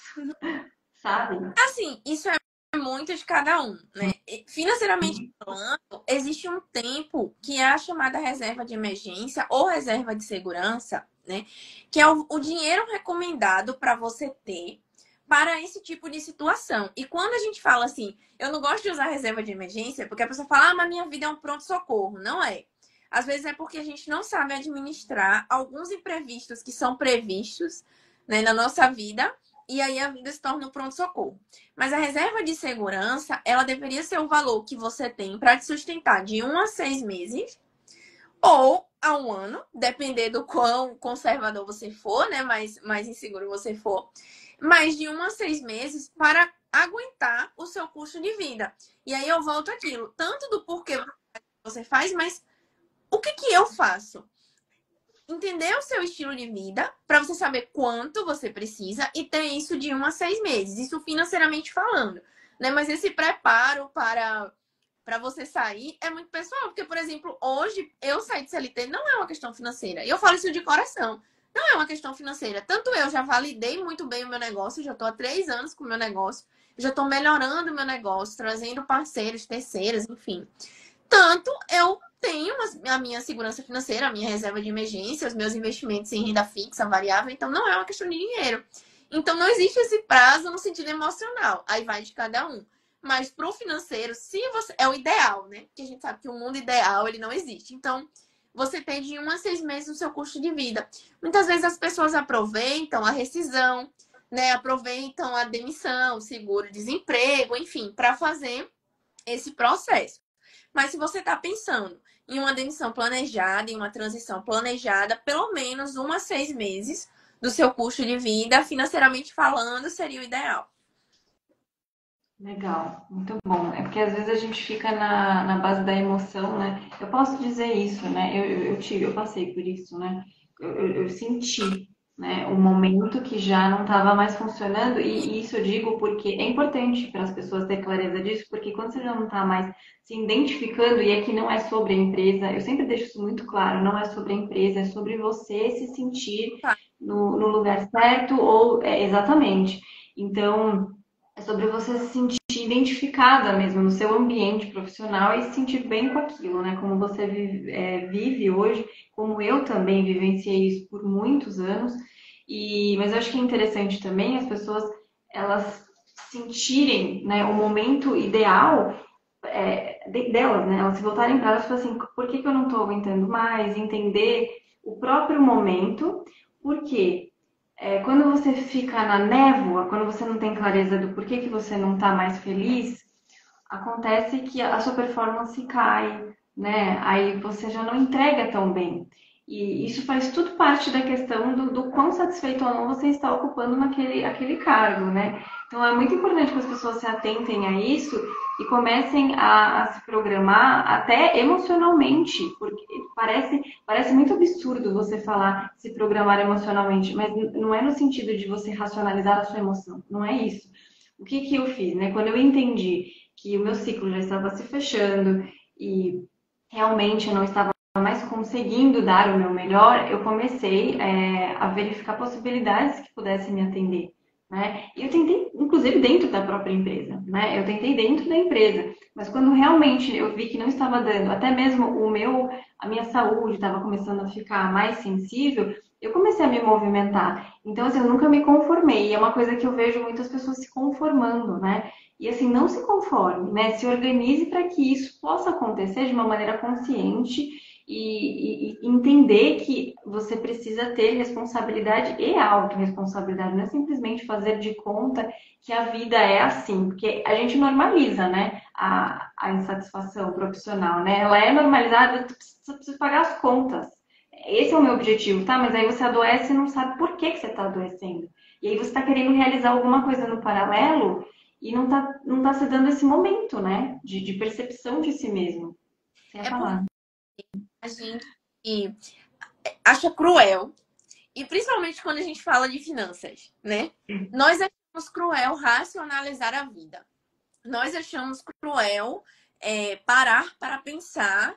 Sabe? Assim, isso é muito de cada um, né? Financeiramente falando, existe um tempo que é a chamada reserva de emergência ou reserva de segurança, né? Que é o dinheiro recomendado para você ter para esse tipo de situação. E quando a gente fala assim, eu não gosto de usar reserva de emergência, porque a pessoa fala, ah, mas minha vida é um pronto-socorro. Não é. Às vezes é porque a gente não sabe administrar alguns imprevistos que são previstos, né, na nossa vida, e aí a vida se torna um pronto-socorro. Mas a reserva de segurança, ela deveria ser o valor que você tem para te sustentar de 1 a 6 meses ou a 1 ano, depender do quão conservador você for, né? Mais inseguro você for. Mas de 1 a 6 meses para aguentar o seu custo de vida. E aí eu volto àquilo, tanto do porquê você faz, mas o que que eu faço? Entender o seu estilo de vida para você saber quanto você precisa e ter isso de 1 a 6 meses, isso financeiramente falando, né? Mas esse preparo para você sair é muito pessoal, porque, por exemplo, hoje eu sair de CLT não é uma questão financeira. E eu falo isso de coração. Não é uma questão financeira. Tanto eu já validei muito bem o meu negócio, já estou há 3 anos com o meu negócio, já estou melhorando o meu negócio, trazendo parceiros, terceiros, enfim. Tanto eu tenho a minha segurança financeira, a minha reserva de emergência, os meus investimentos em renda fixa, variável, então não é uma questão de dinheiro. Então não existe esse prazo no sentido emocional, aí vai de cada um. Mas pro financeiro, se você é o ideal, né? Porque a gente sabe que o mundo ideal ele não existe. Então, você tem de 1 a 6 meses o seu custo de vida. Muitas vezes as pessoas aproveitam a rescisão, né? Aproveitam a demissão, seguro-desemprego, enfim, para fazer esse processo. Mas se você está pensando em uma demissão planejada, em uma transição planejada, pelo menos 1 a 6 meses do seu custo de vida, financeiramente falando, seria o ideal. Legal, muito bom. É porque às vezes a gente fica na base da emoção, né? Eu posso dizer isso, né? Eu passei por isso, né? Eu senti, né? Um momento que já não estava mais funcionando, e isso eu digo porque é importante para as pessoas ter clareza disso, porque quando você já não está mais se identificando, e aqui não é sobre a empresa, eu sempre deixo isso muito claro, não é sobre a empresa, é sobre você se sentir Tá. no lugar certo, ou exatamente. Então. É sobre você se sentir identificada mesmo no seu ambiente profissional e se sentir bem com aquilo, né? Como você vive hoje, como eu também vivenciei isso por muitos anos. Mas eu acho que é interessante também as pessoas elas sentirem, né, o momento ideal delas, né? Elas se voltarem para elas e falar assim, por que que eu não estou aguentando mais? Entender o próprio momento, porque quando você fica na névoa, quando você não tem clareza do porquê que você não está mais feliz, acontece que a sua performance cai, né? Aí você já não entrega tão bem. E isso faz tudo parte da questão do quão satisfeito ou não você está ocupando aquele cargo, né? Então é muito importante que as pessoas se atentem a isso e comecem a se programar até emocionalmente, porque parece muito absurdo você falar se programar emocionalmente, mas não é no sentido de você racionalizar a sua emoção, não é isso. O que que eu fiz, né? Quando eu entendi que o meu ciclo já estava se fechando e realmente eu não estava mais conseguindo dar o meu melhor, eu comecei a verificar possibilidades que pudessem me atender. Né? E eu tentei, inclusive, dentro da própria empresa. Né? Eu tentei dentro da empresa, mas quando realmente eu vi que não estava dando, até mesmo a minha saúde estava começando a ficar mais sensível, eu comecei a me movimentar. Então, assim, eu nunca me conformei. E é uma coisa que eu vejo muitas pessoas se conformando, né? E assim, não se conforme, né? Se organize para que isso possa acontecer de uma maneira consciente e entender que você precisa ter responsabilidade e autorresponsabilidade, não é simplesmente fazer de conta que a vida é assim, porque a gente normaliza, né, a insatisfação profissional, né? Ela é normalizada, você precisa pagar as contas. Esse é o meu objetivo, tá? Mas aí você adoece e não sabe por que você está adoecendo. E aí você está querendo realizar alguma coisa no paralelo e não tá se dando esse momento, né? De percepção de si mesmo. Você ia É porque falar. a gente acha cruel, e principalmente quando a gente fala de finanças, né? Nós achamos cruel racionalizar a vida. Nós achamos cruel parar para pensar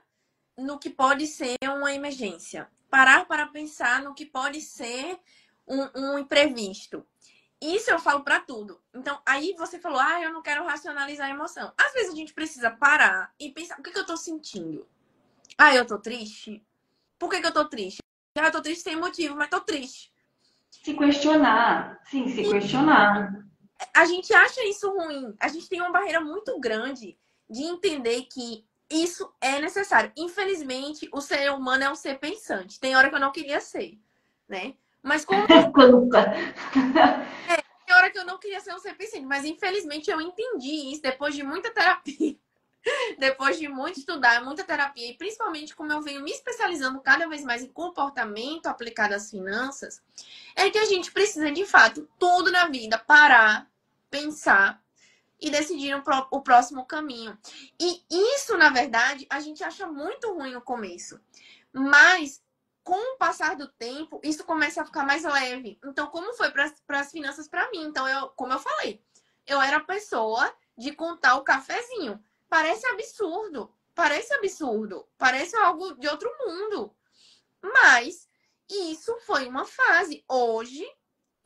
no que pode ser uma emergência. Parar para pensar no que pode ser um imprevisto. Isso eu falo para tudo. Então, aí você falou, eu não quero racionalizar a emoção. Às vezes a gente precisa parar e pensar, o que eu tô sentindo? Eu tô triste? Por que eu tô triste? Eu tô triste sem motivo, mas tô triste. Se questionar, sim, se questionar. A gente acha isso ruim. A gente tem uma barreira muito grande de entender que isso é necessário. Infelizmente, o ser humano é um ser pensante. Tem hora que eu não queria ser, né? Mas como Conta. tem hora que eu não queria ser um ser pensante, mas infelizmente eu entendi isso depois de muita terapia, depois de muito estudar, muita terapia, e principalmente como eu venho me especializando cada vez mais em comportamento aplicado às finanças, é que a gente precisa, de fato, tudo na vida, parar, pensar e decidir o próximo caminho. E isso, na verdade, a gente acha muito ruim no começo. Mas, com o passar do tempo, isso começa a ficar mais leve. Então, como foi para as finanças para mim? Então, como eu falei, eu era a pessoa de contar o cafezinho. Parece absurdo, parece algo de outro mundo. Mas isso foi uma fase. Hoje,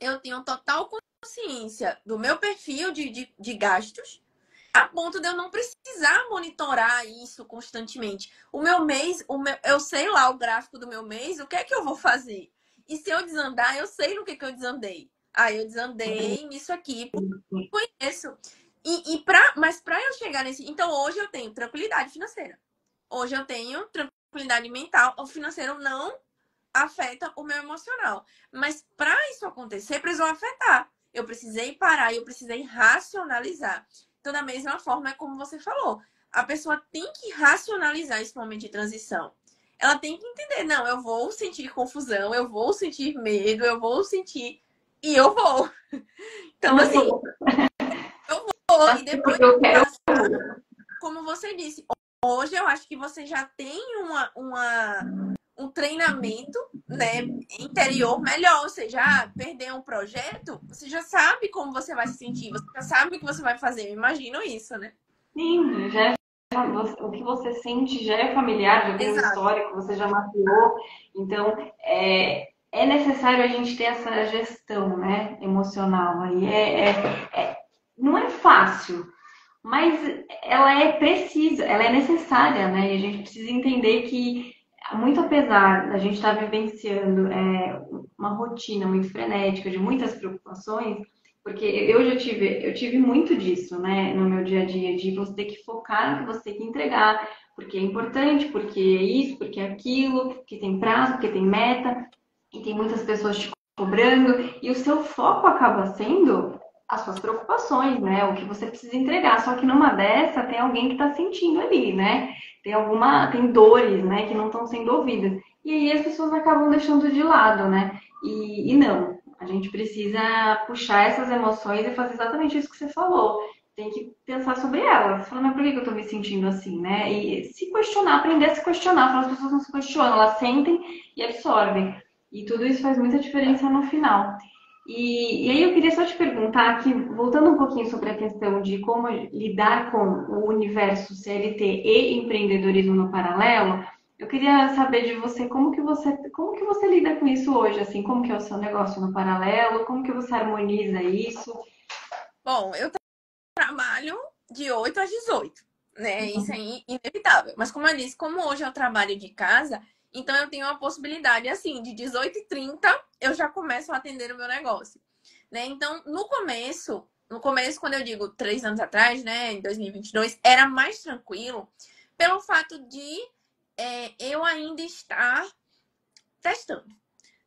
eu tenho total consciência do meu perfil de gastos, a ponto de eu não precisar monitorar isso constantemente. O meu mês, eu sei lá o gráfico do meu mês, o que é que eu vou fazer? E se eu desandar, eu sei no que eu desandei. Eu desandei nisso aqui, conheço. Mas para eu chegar nesse. Então, hoje eu tenho tranquilidade financeira. Hoje eu tenho tranquilidade mental. O financeiro não afeta o meu emocional. Mas para isso acontecer, precisou afetar. Eu precisei parar e eu precisei racionalizar. Então, da mesma forma, é como você falou. A pessoa tem que racionalizar esse momento de transição. Ela tem que entender, não, eu vou sentir confusão, eu vou sentir medo, eu vou sentir. E eu vou. Então, assim, eu vou. E depois, Porque eu quero. como você disse, hoje eu acho que você já tem um treinamento, né, interior melhor. Você já perdeu um projeto, você já sabe como você vai se sentir, você já sabe o que você vai fazer. Eu imagino isso, né? Sim, já o que você sente já é familiar, já tem um Exato. histórico, você já mapeou. Então, é necessário a gente ter essa gestão, né, emocional aí. Não é fácil, mas ela é precisa, ela é necessária, né? E a gente precisa entender que, muito apesar da gente estar vivenciando uma rotina muito frenética, de muitas preocupações, porque eu tive muito disso, né, no meu dia a dia, de você ter que focar no que você tem que entregar, porque é importante, porque é isso, porque é aquilo, porque tem prazo, porque tem meta, e tem muitas pessoas te cobrando, e o seu foco acaba sendo as suas preocupações, né? O que você precisa entregar. Só que numa tem alguém que está sentindo ali, né? Tem dores, né, que não estão sendo ouvidas. e aí as pessoas acabam deixando de lado, né? E não, a gente precisa puxar essas emoções e fazer exatamente isso que você falou. Tem que pensar sobre elas. Falar, mas por que eu tô me sentindo assim, né? E se questionar, aprender a se questionar. Afinal, as pessoas não se questionam, elas sentem e absorvem. E tudo isso faz muita diferença no final. E aí eu queria só te perguntar aqui, voltando um pouquinho sobre a questão de como lidar com o universo CLT e empreendedorismo no paralelo, eu queria saber de você como que você lida com isso hoje, assim, como que é o seu negócio no paralelo, como que você harmoniza isso? Bom, eu trabalho de 8 às 18, né? Isso é inevitável. Mas como eu disse, como hoje eu trabalho de casa, então eu tenho uma possibilidade, assim, de 18h30 eu já começo a atender o meu negócio, né? Então, no começo, quando eu digo 3 anos atrás, né, em 2022, era mais tranquilo pelo fato de eu ainda estar testando.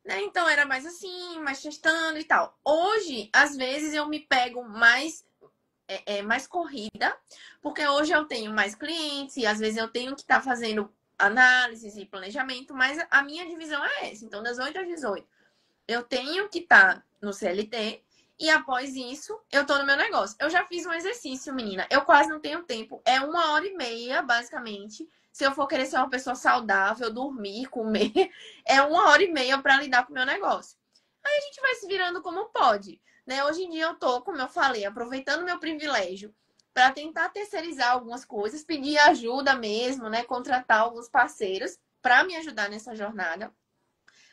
Né? Então era mais assim, mais testando e tal. Hoje, às vezes, eu me pego mais corrida, porque hoje eu tenho mais clientes e às vezes eu tenho que estar fazendo análises e planejamento, mas a minha divisão é essa. Então, das 8 às 18, eu tenho que estar no CLT e após isso, eu tô no meu negócio. Eu já fiz um exercício, menina. Eu quase não tenho tempo. É 1h30, basicamente. Se eu for querer ser uma pessoa saudável, dormir, comer, é 1h30 para lidar com o meu negócio. Aí a gente vai se virando como pode, né? Hoje em dia eu tô, como eu falei, aproveitando meu privilégio para tentar terceirizar algumas coisas, pedir ajuda mesmo, né? Contratar alguns parceiros para me ajudar nessa jornada.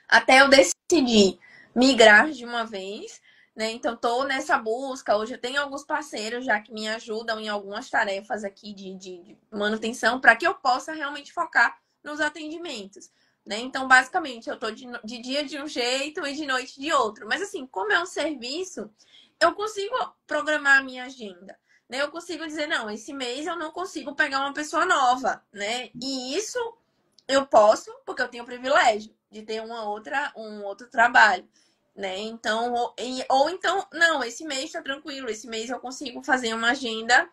Até eu decidir migrar de uma vez, né? Então, estou nessa busca. Hoje eu tenho alguns parceiros já que me ajudam em algumas tarefas aqui de manutenção para que eu possa realmente focar nos atendimentos, né? Então, basicamente, eu estou de dia de um jeito e de noite de outro. Mas, assim, como é um serviço, eu consigo programar a minha agenda. Né? Eu consigo dizer, não, esse mês eu não consigo pegar uma pessoa nova, né? E isso eu posso, porque eu tenho o privilégio de ter um outro trabalho, né? Então, ou então, não, esse mês tá tranquilo, esse mês eu consigo fazer uma agenda.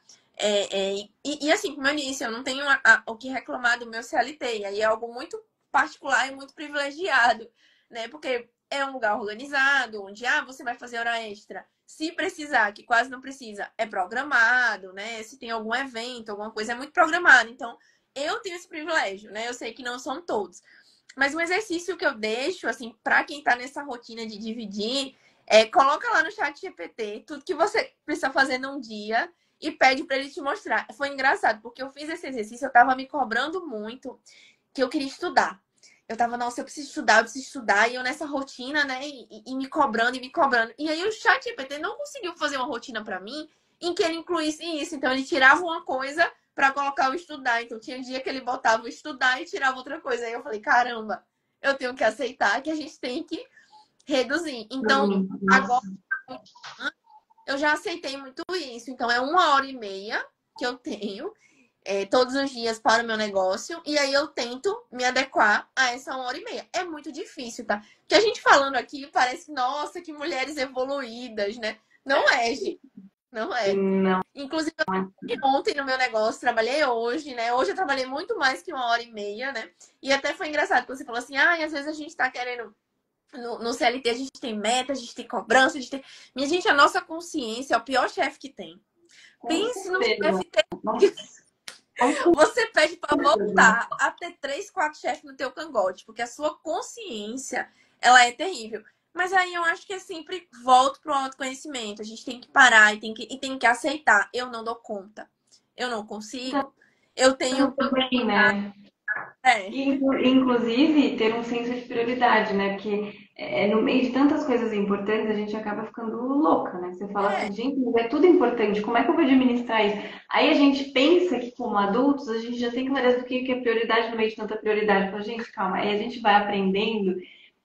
E assim, como eu disse, eu não tenho o que reclamar do meu CLT, aí é algo muito particular e muito privilegiado, né? Porque é um lugar organizado, onde você vai fazer hora extra. Se precisar, que quase não precisa, é programado, né? Se tem algum evento, alguma coisa, é muito programado. Então, eu tenho esse privilégio, né? Eu sei que não são todos. Mas um exercício que eu deixo, assim, para quem tá nessa rotina de dividir, coloca lá no chat GPT tudo que você precisa fazer num dia e pede para ele te mostrar. Foi engraçado, porque eu fiz esse exercício, eu tava me cobrando muito que eu queria estudar. Eu tava, nossa, eu preciso estudar, e eu nessa rotina, né, e me cobrando, e me cobrando. E aí o chat GPT não conseguiu fazer uma rotina para mim em que ele incluísse isso. Então ele tirava uma coisa para colocar o estudar. Então tinha dia que ele botava o estudar e tirava outra coisa. Aí eu falei, caramba, eu tenho que aceitar que a gente tem que reduzir. Então, agora Nossa. eu já aceitei muito isso. Então, é 1h30 que eu tenho todos os dias para o meu negócio. E aí eu tento me adequar a essa 1h30. É muito difícil, tá? Porque a gente falando aqui parece, nossa, que mulheres evoluídas, né? Não é, gente. Não é. Não. Inclusive, eu trabalhei ontem no meu negócio, trabalhei hoje, né? Hoje eu trabalhei muito mais que 1h30, né? E até foi engraçado, porque você falou assim, às vezes a gente tá querendo. No CLT a gente tem meta, a gente tem cobrança, a gente tem. Minha gente, a nossa consciência é o pior chefe que tem. Com Pense no certeza. chefe que Nossa, com você pede para certeza. voltar a ter 3, 4 chefes no teu cangote, porque a sua consciência, ela é terrível. Mas aí eu acho que é sempre volto pro autoconhecimento. A gente tem que parar e tem que aceitar. Eu não dou conta. Eu não consigo. Eu tenho. Também, né? É, Inclusive, ter um senso de prioridade, né? Porque no meio de tantas coisas importantes, a gente acaba ficando louca, né? Você fala é, assim, gente, mas é tudo importante, como é que eu vou administrar isso? Aí a gente pensa que, como adultos, a gente já tem clareza do que é prioridade no meio de tanta prioridade. Fala, gente, calma. Aí a gente vai aprendendo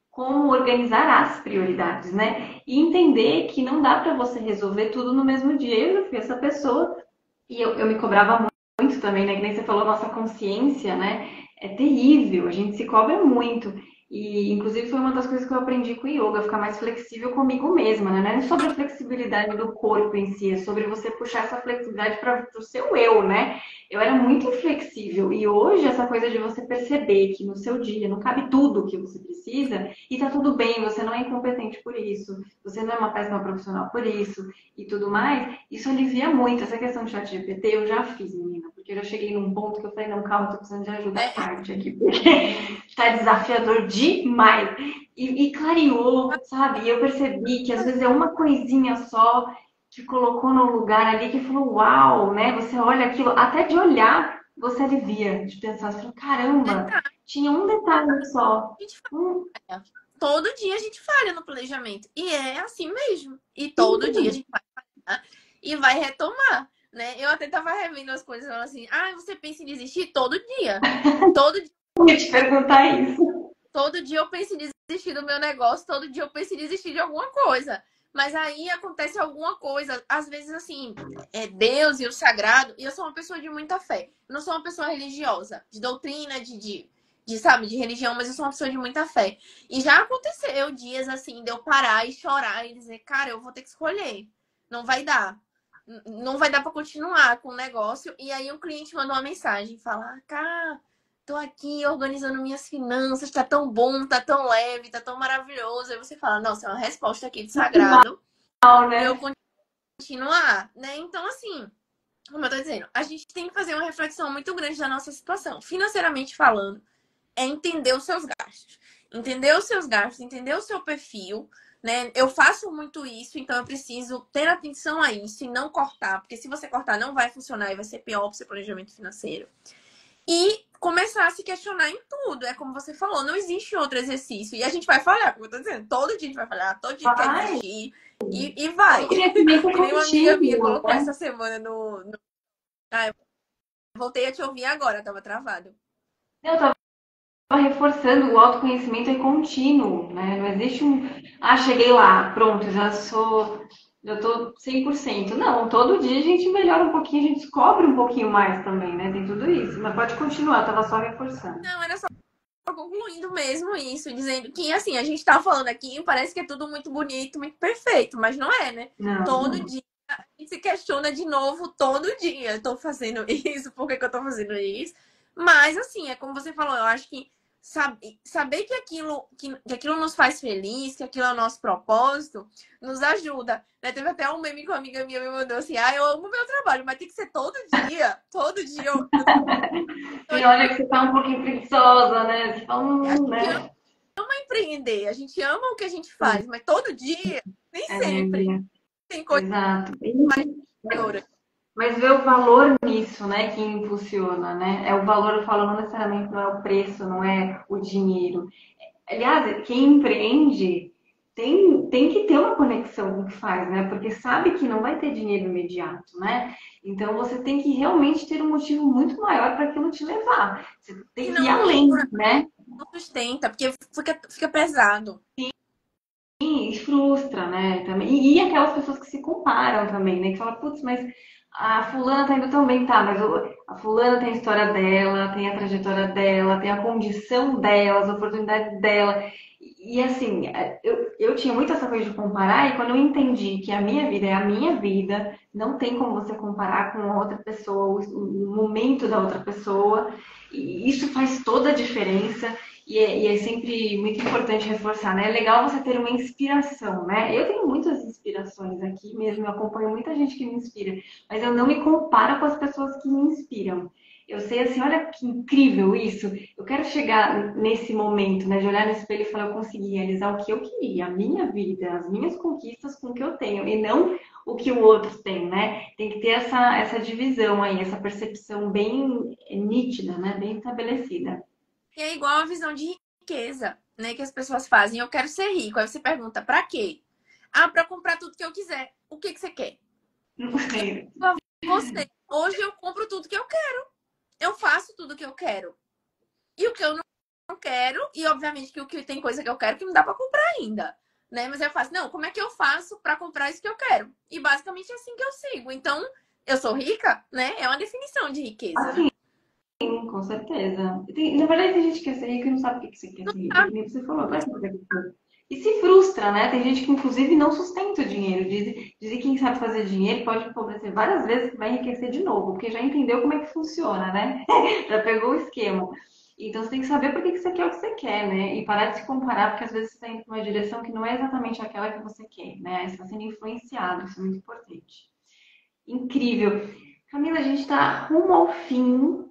como organizar as prioridades, né? E entender que não dá para você resolver tudo no mesmo dia. Eu já fui essa pessoa e eu me cobrava muito também, né? Que nem você falou, nossa consciência, né? É terrível, a gente se cobra muito. E, inclusive, foi uma das coisas que eu aprendi com o yoga, ficar mais flexível comigo mesma, né? Não é sobre a flexibilidade do corpo em si, é sobre você puxar essa flexibilidade para o seu eu, né? Eu era muito inflexível e hoje essa coisa de você perceber que no seu dia não cabe tudo o que você precisa e tá tudo bem, você não é incompetente por isso, você não é uma péssima profissional por isso e tudo mais, isso alivia muito. Essa questão de chat GPT eu já fiz, menina, porque eu já cheguei num ponto que eu falei, não, calma, tô precisando de ajuda É, hard aqui, porque tá desafiador demais. E clareou, sabe? E eu percebi que às vezes é uma coisinha só que colocou no lugar ali que falou, uau, né? Você olha aquilo, até de olhar, você alivia, de pensar, você fala, caramba, detalhe, tinha um detalhe só. a gente Um, falha. Todo dia a gente falha no planejamento. E é assim mesmo. E todo dia a gente vai falhar e vai retomar, né? Eu até tava revendo as coisas falando assim, ah, você pensa em desistir todo dia. Todo dia, eu ia te perguntar isso. todo dia eu penso em desistir do meu negócio, todo dia eu penso em desistir de alguma coisa. Mas aí acontece alguma coisa, às vezes assim, é Deus e o sagrado, e eu sou uma pessoa de muita fé. Eu não sou uma pessoa religiosa, de doutrina, sabe, de religião, mas eu sou uma pessoa de muita fé. E já aconteceu dias assim, de eu parar e chorar e dizer, cara, eu vou ter que escolher. Não vai dar. Não vai dar para continuar com o negócio. E aí um cliente mandou uma mensagem, fala, cara, tô aqui organizando minhas finanças, tá tão bom, tá tão leve, tá tão maravilhoso. Aí você fala, nossa, é uma resposta aqui de sagrado Não, pra eu né? continuar, né? Então, assim, como eu tô dizendo, a gente tem que fazer uma reflexão muito grande da nossa situação, financeiramente falando, é entender os seus gastos. Entender os seus gastos, entender o seu perfil, né? Eu faço muito isso, então eu preciso ter atenção a isso e não cortar, porque se você cortar não vai funcionar e vai ser pior para o seu planejamento financeiro. E começar a se questionar em tudo. É como você falou, não existe outro exercício. E a gente vai falhar, como eu tô dizendo, todo dia a gente vai falhar, todo dia quer Vai. desistir e vai. O crescimento é Que nem uma amiga minha contínuo, colocou né? essa semana no... Ah, eu voltei a te ouvir agora, tava travado. Eu tava reforçando, o autoconhecimento é contínuo, né? Não existe um, ah, cheguei lá, pronto, já tô 100%. Não, todo dia a gente melhora um pouquinho, a gente descobre um pouquinho mais também, né? Tem tudo isso. Mas pode continuar, eu tava só reforçando. Não, era só concluindo mesmo isso, dizendo que, assim, a gente tá falando aqui, parece que é tudo muito bonito, muito perfeito, mas não é, né? Todo Não. dia a gente se questiona de novo, todo dia. Eu tô fazendo isso, por que que eu tô fazendo isso? Mas, assim, é como você falou, eu acho que saber que aquilo nos faz feliz, que aquilo é o nosso propósito, nos ajuda. Né? Teve até um meme que uma amiga minha me mandou assim, ah, eu amo meu trabalho, mas tem que ser todo dia eu Tem hora que você tá um pouquinho preguiçosa, né? Você fala, a gente né? ama empreender, a gente ama o que a gente faz, mas todo dia, nem É, sempre. Tem coisa exato. melhora. Mas ver o valor nisso, né, que impulsiona, né? É o valor, eu falo, não necessariamente não é o preço, não é o dinheiro. Aliás, quem empreende tem que ter uma conexão com o que faz, né? Porque sabe que não vai ter dinheiro imediato, né? Então você tem que realmente ter um motivo muito maior para aquilo te levar. Você tem que ir Senão não além, dura, né? não sustenta, porque fica pesado. E frustra, né? Também. E aquelas pessoas que se comparam também, né? Que falam, putz, mas a fulana tá indo tão bem, tá, mas a fulana tem a história dela, tem a trajetória dela, tem a condição dela, as oportunidades dela. E assim, eu tinha muito essa coisa de comparar, e quando eu entendi que a minha vida é a minha vida, não tem como você comparar com a outra pessoa, o momento da outra pessoa, e isso faz toda a diferença. E é sempre muito importante reforçar, né? É legal você ter uma inspiração, né? Eu tenho muitas inspirações aqui mesmo, eu acompanho muita gente que me inspira, mas eu não me comparo com as pessoas que me inspiram. Eu sei assim, olha que incrível isso. Eu quero chegar nesse momento, né, de olhar no espelho e falar, eu consegui realizar o que eu queria, a minha vida, as minhas conquistas com o que eu tenho, e não o que o outro tem, né? Tem que ter essa divisão aí, essa percepção bem nítida, né? Bem estabelecida. E é igual a visão de riqueza, né? Que as pessoas fazem. Eu quero ser rico. Aí você pergunta, pra quê? Ah, pra comprar tudo que eu quiser. O que que você quer? Não E eu sei. falo pra você, hoje eu compro tudo que eu quero. Eu faço tudo que eu quero. E o que eu não quero, e obviamente que o que tem coisa que eu quero que não dá pra comprar ainda. Né? Mas eu faço, não, como é que eu faço pra comprar isso que eu quero? E basicamente é assim que eu sigo. Então, eu sou rica, né? É uma definição de riqueza, Assim, né? com certeza. Na verdade, tem gente que quer ser rico e não sabe por que que você quer ser rico. Ah, Que nem você falou, agora que você quer ser rico. E se frustra, né? Tem gente que, inclusive, não sustenta o dinheiro. Dizem que quem sabe fazer dinheiro pode empobrecer várias vezes que vai enriquecer de novo, porque já entendeu como é que funciona, né? Já pegou o esquema. Então você tem que saber por que que você quer o que você quer, né? E parar de se comparar, porque às vezes você está indo para uma direção que não é exatamente aquela que você quer, né? Você está sendo influenciado, isso é muito importante. Incrível. Camila, a gente está rumo ao fim.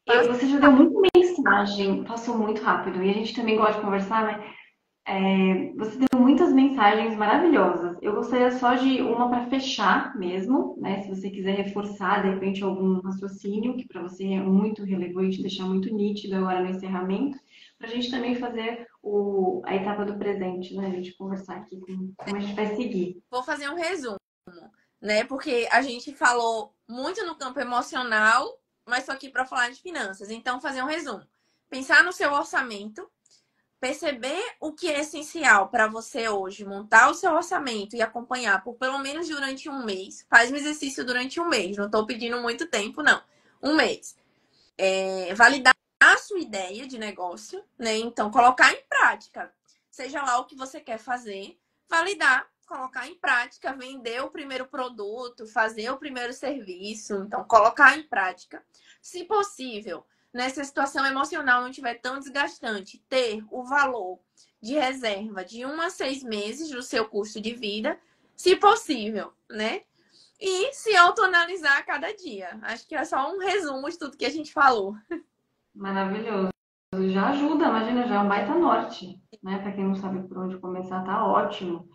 passa Você já deu muita mensagem, passou muito rápido. E a gente também gosta de conversar, né? Você deu muitas mensagens maravilhosas. Eu gostaria só de uma para fechar mesmo, né? Se você quiser reforçar, de repente, algum raciocínio que para você é muito relevante, deixar muito nítido agora no encerramento, para a gente também fazer a etapa do presente, né? A gente conversar aqui como a gente vai seguir. Vou fazer um resumo, né? Porque a gente falou muito no campo emocional, mas só aqui para falar de finanças. Então, fazer um resumo. Pensar no seu orçamento, perceber o que é essencial para você hoje, montar o seu orçamento e acompanhar por pelo menos durante um mês. Faz o exercício durante um mês, não estou pedindo muito tempo, não. Um mês. Validar a sua ideia de negócio, né? Então, colocar em prática. Seja lá o que você quer fazer, validar, colocar em prática, vender o primeiro produto, fazer o primeiro serviço. Então, colocar em prática. Se possível, né? Se a situação emocional não estiver tão desgastante, ter o valor de reserva de 1 a 6 meses do seu custo de vida, se possível, né? E se autoanalisar a cada dia. Acho que é só um resumo de tudo que a gente falou. Maravilhoso. Já ajuda, imagina, já é um baita norte, né? Para quem não sabe por onde começar, tá ótimo.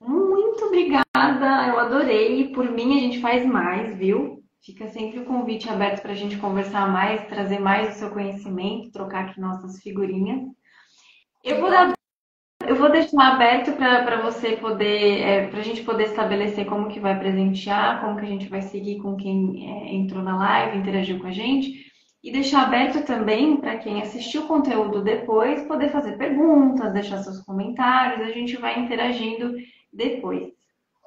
Muito obrigada, eu adorei. Por mim, a gente faz mais, viu? Fica sempre o convite aberto para a gente conversar mais, trazer mais o seu conhecimento, trocar aqui nossas figurinhas. Eu vou, Igual. eu vou deixar aberto para você poder, para a gente poder estabelecer como que vai presentear, como que a gente vai seguir com quem entrou na live, interagiu com a gente. E deixar aberto também para quem assistiu o conteúdo depois, poder fazer perguntas, deixar seus comentários, a gente vai interagindo depois.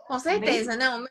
Com Tá bem? certeza, não.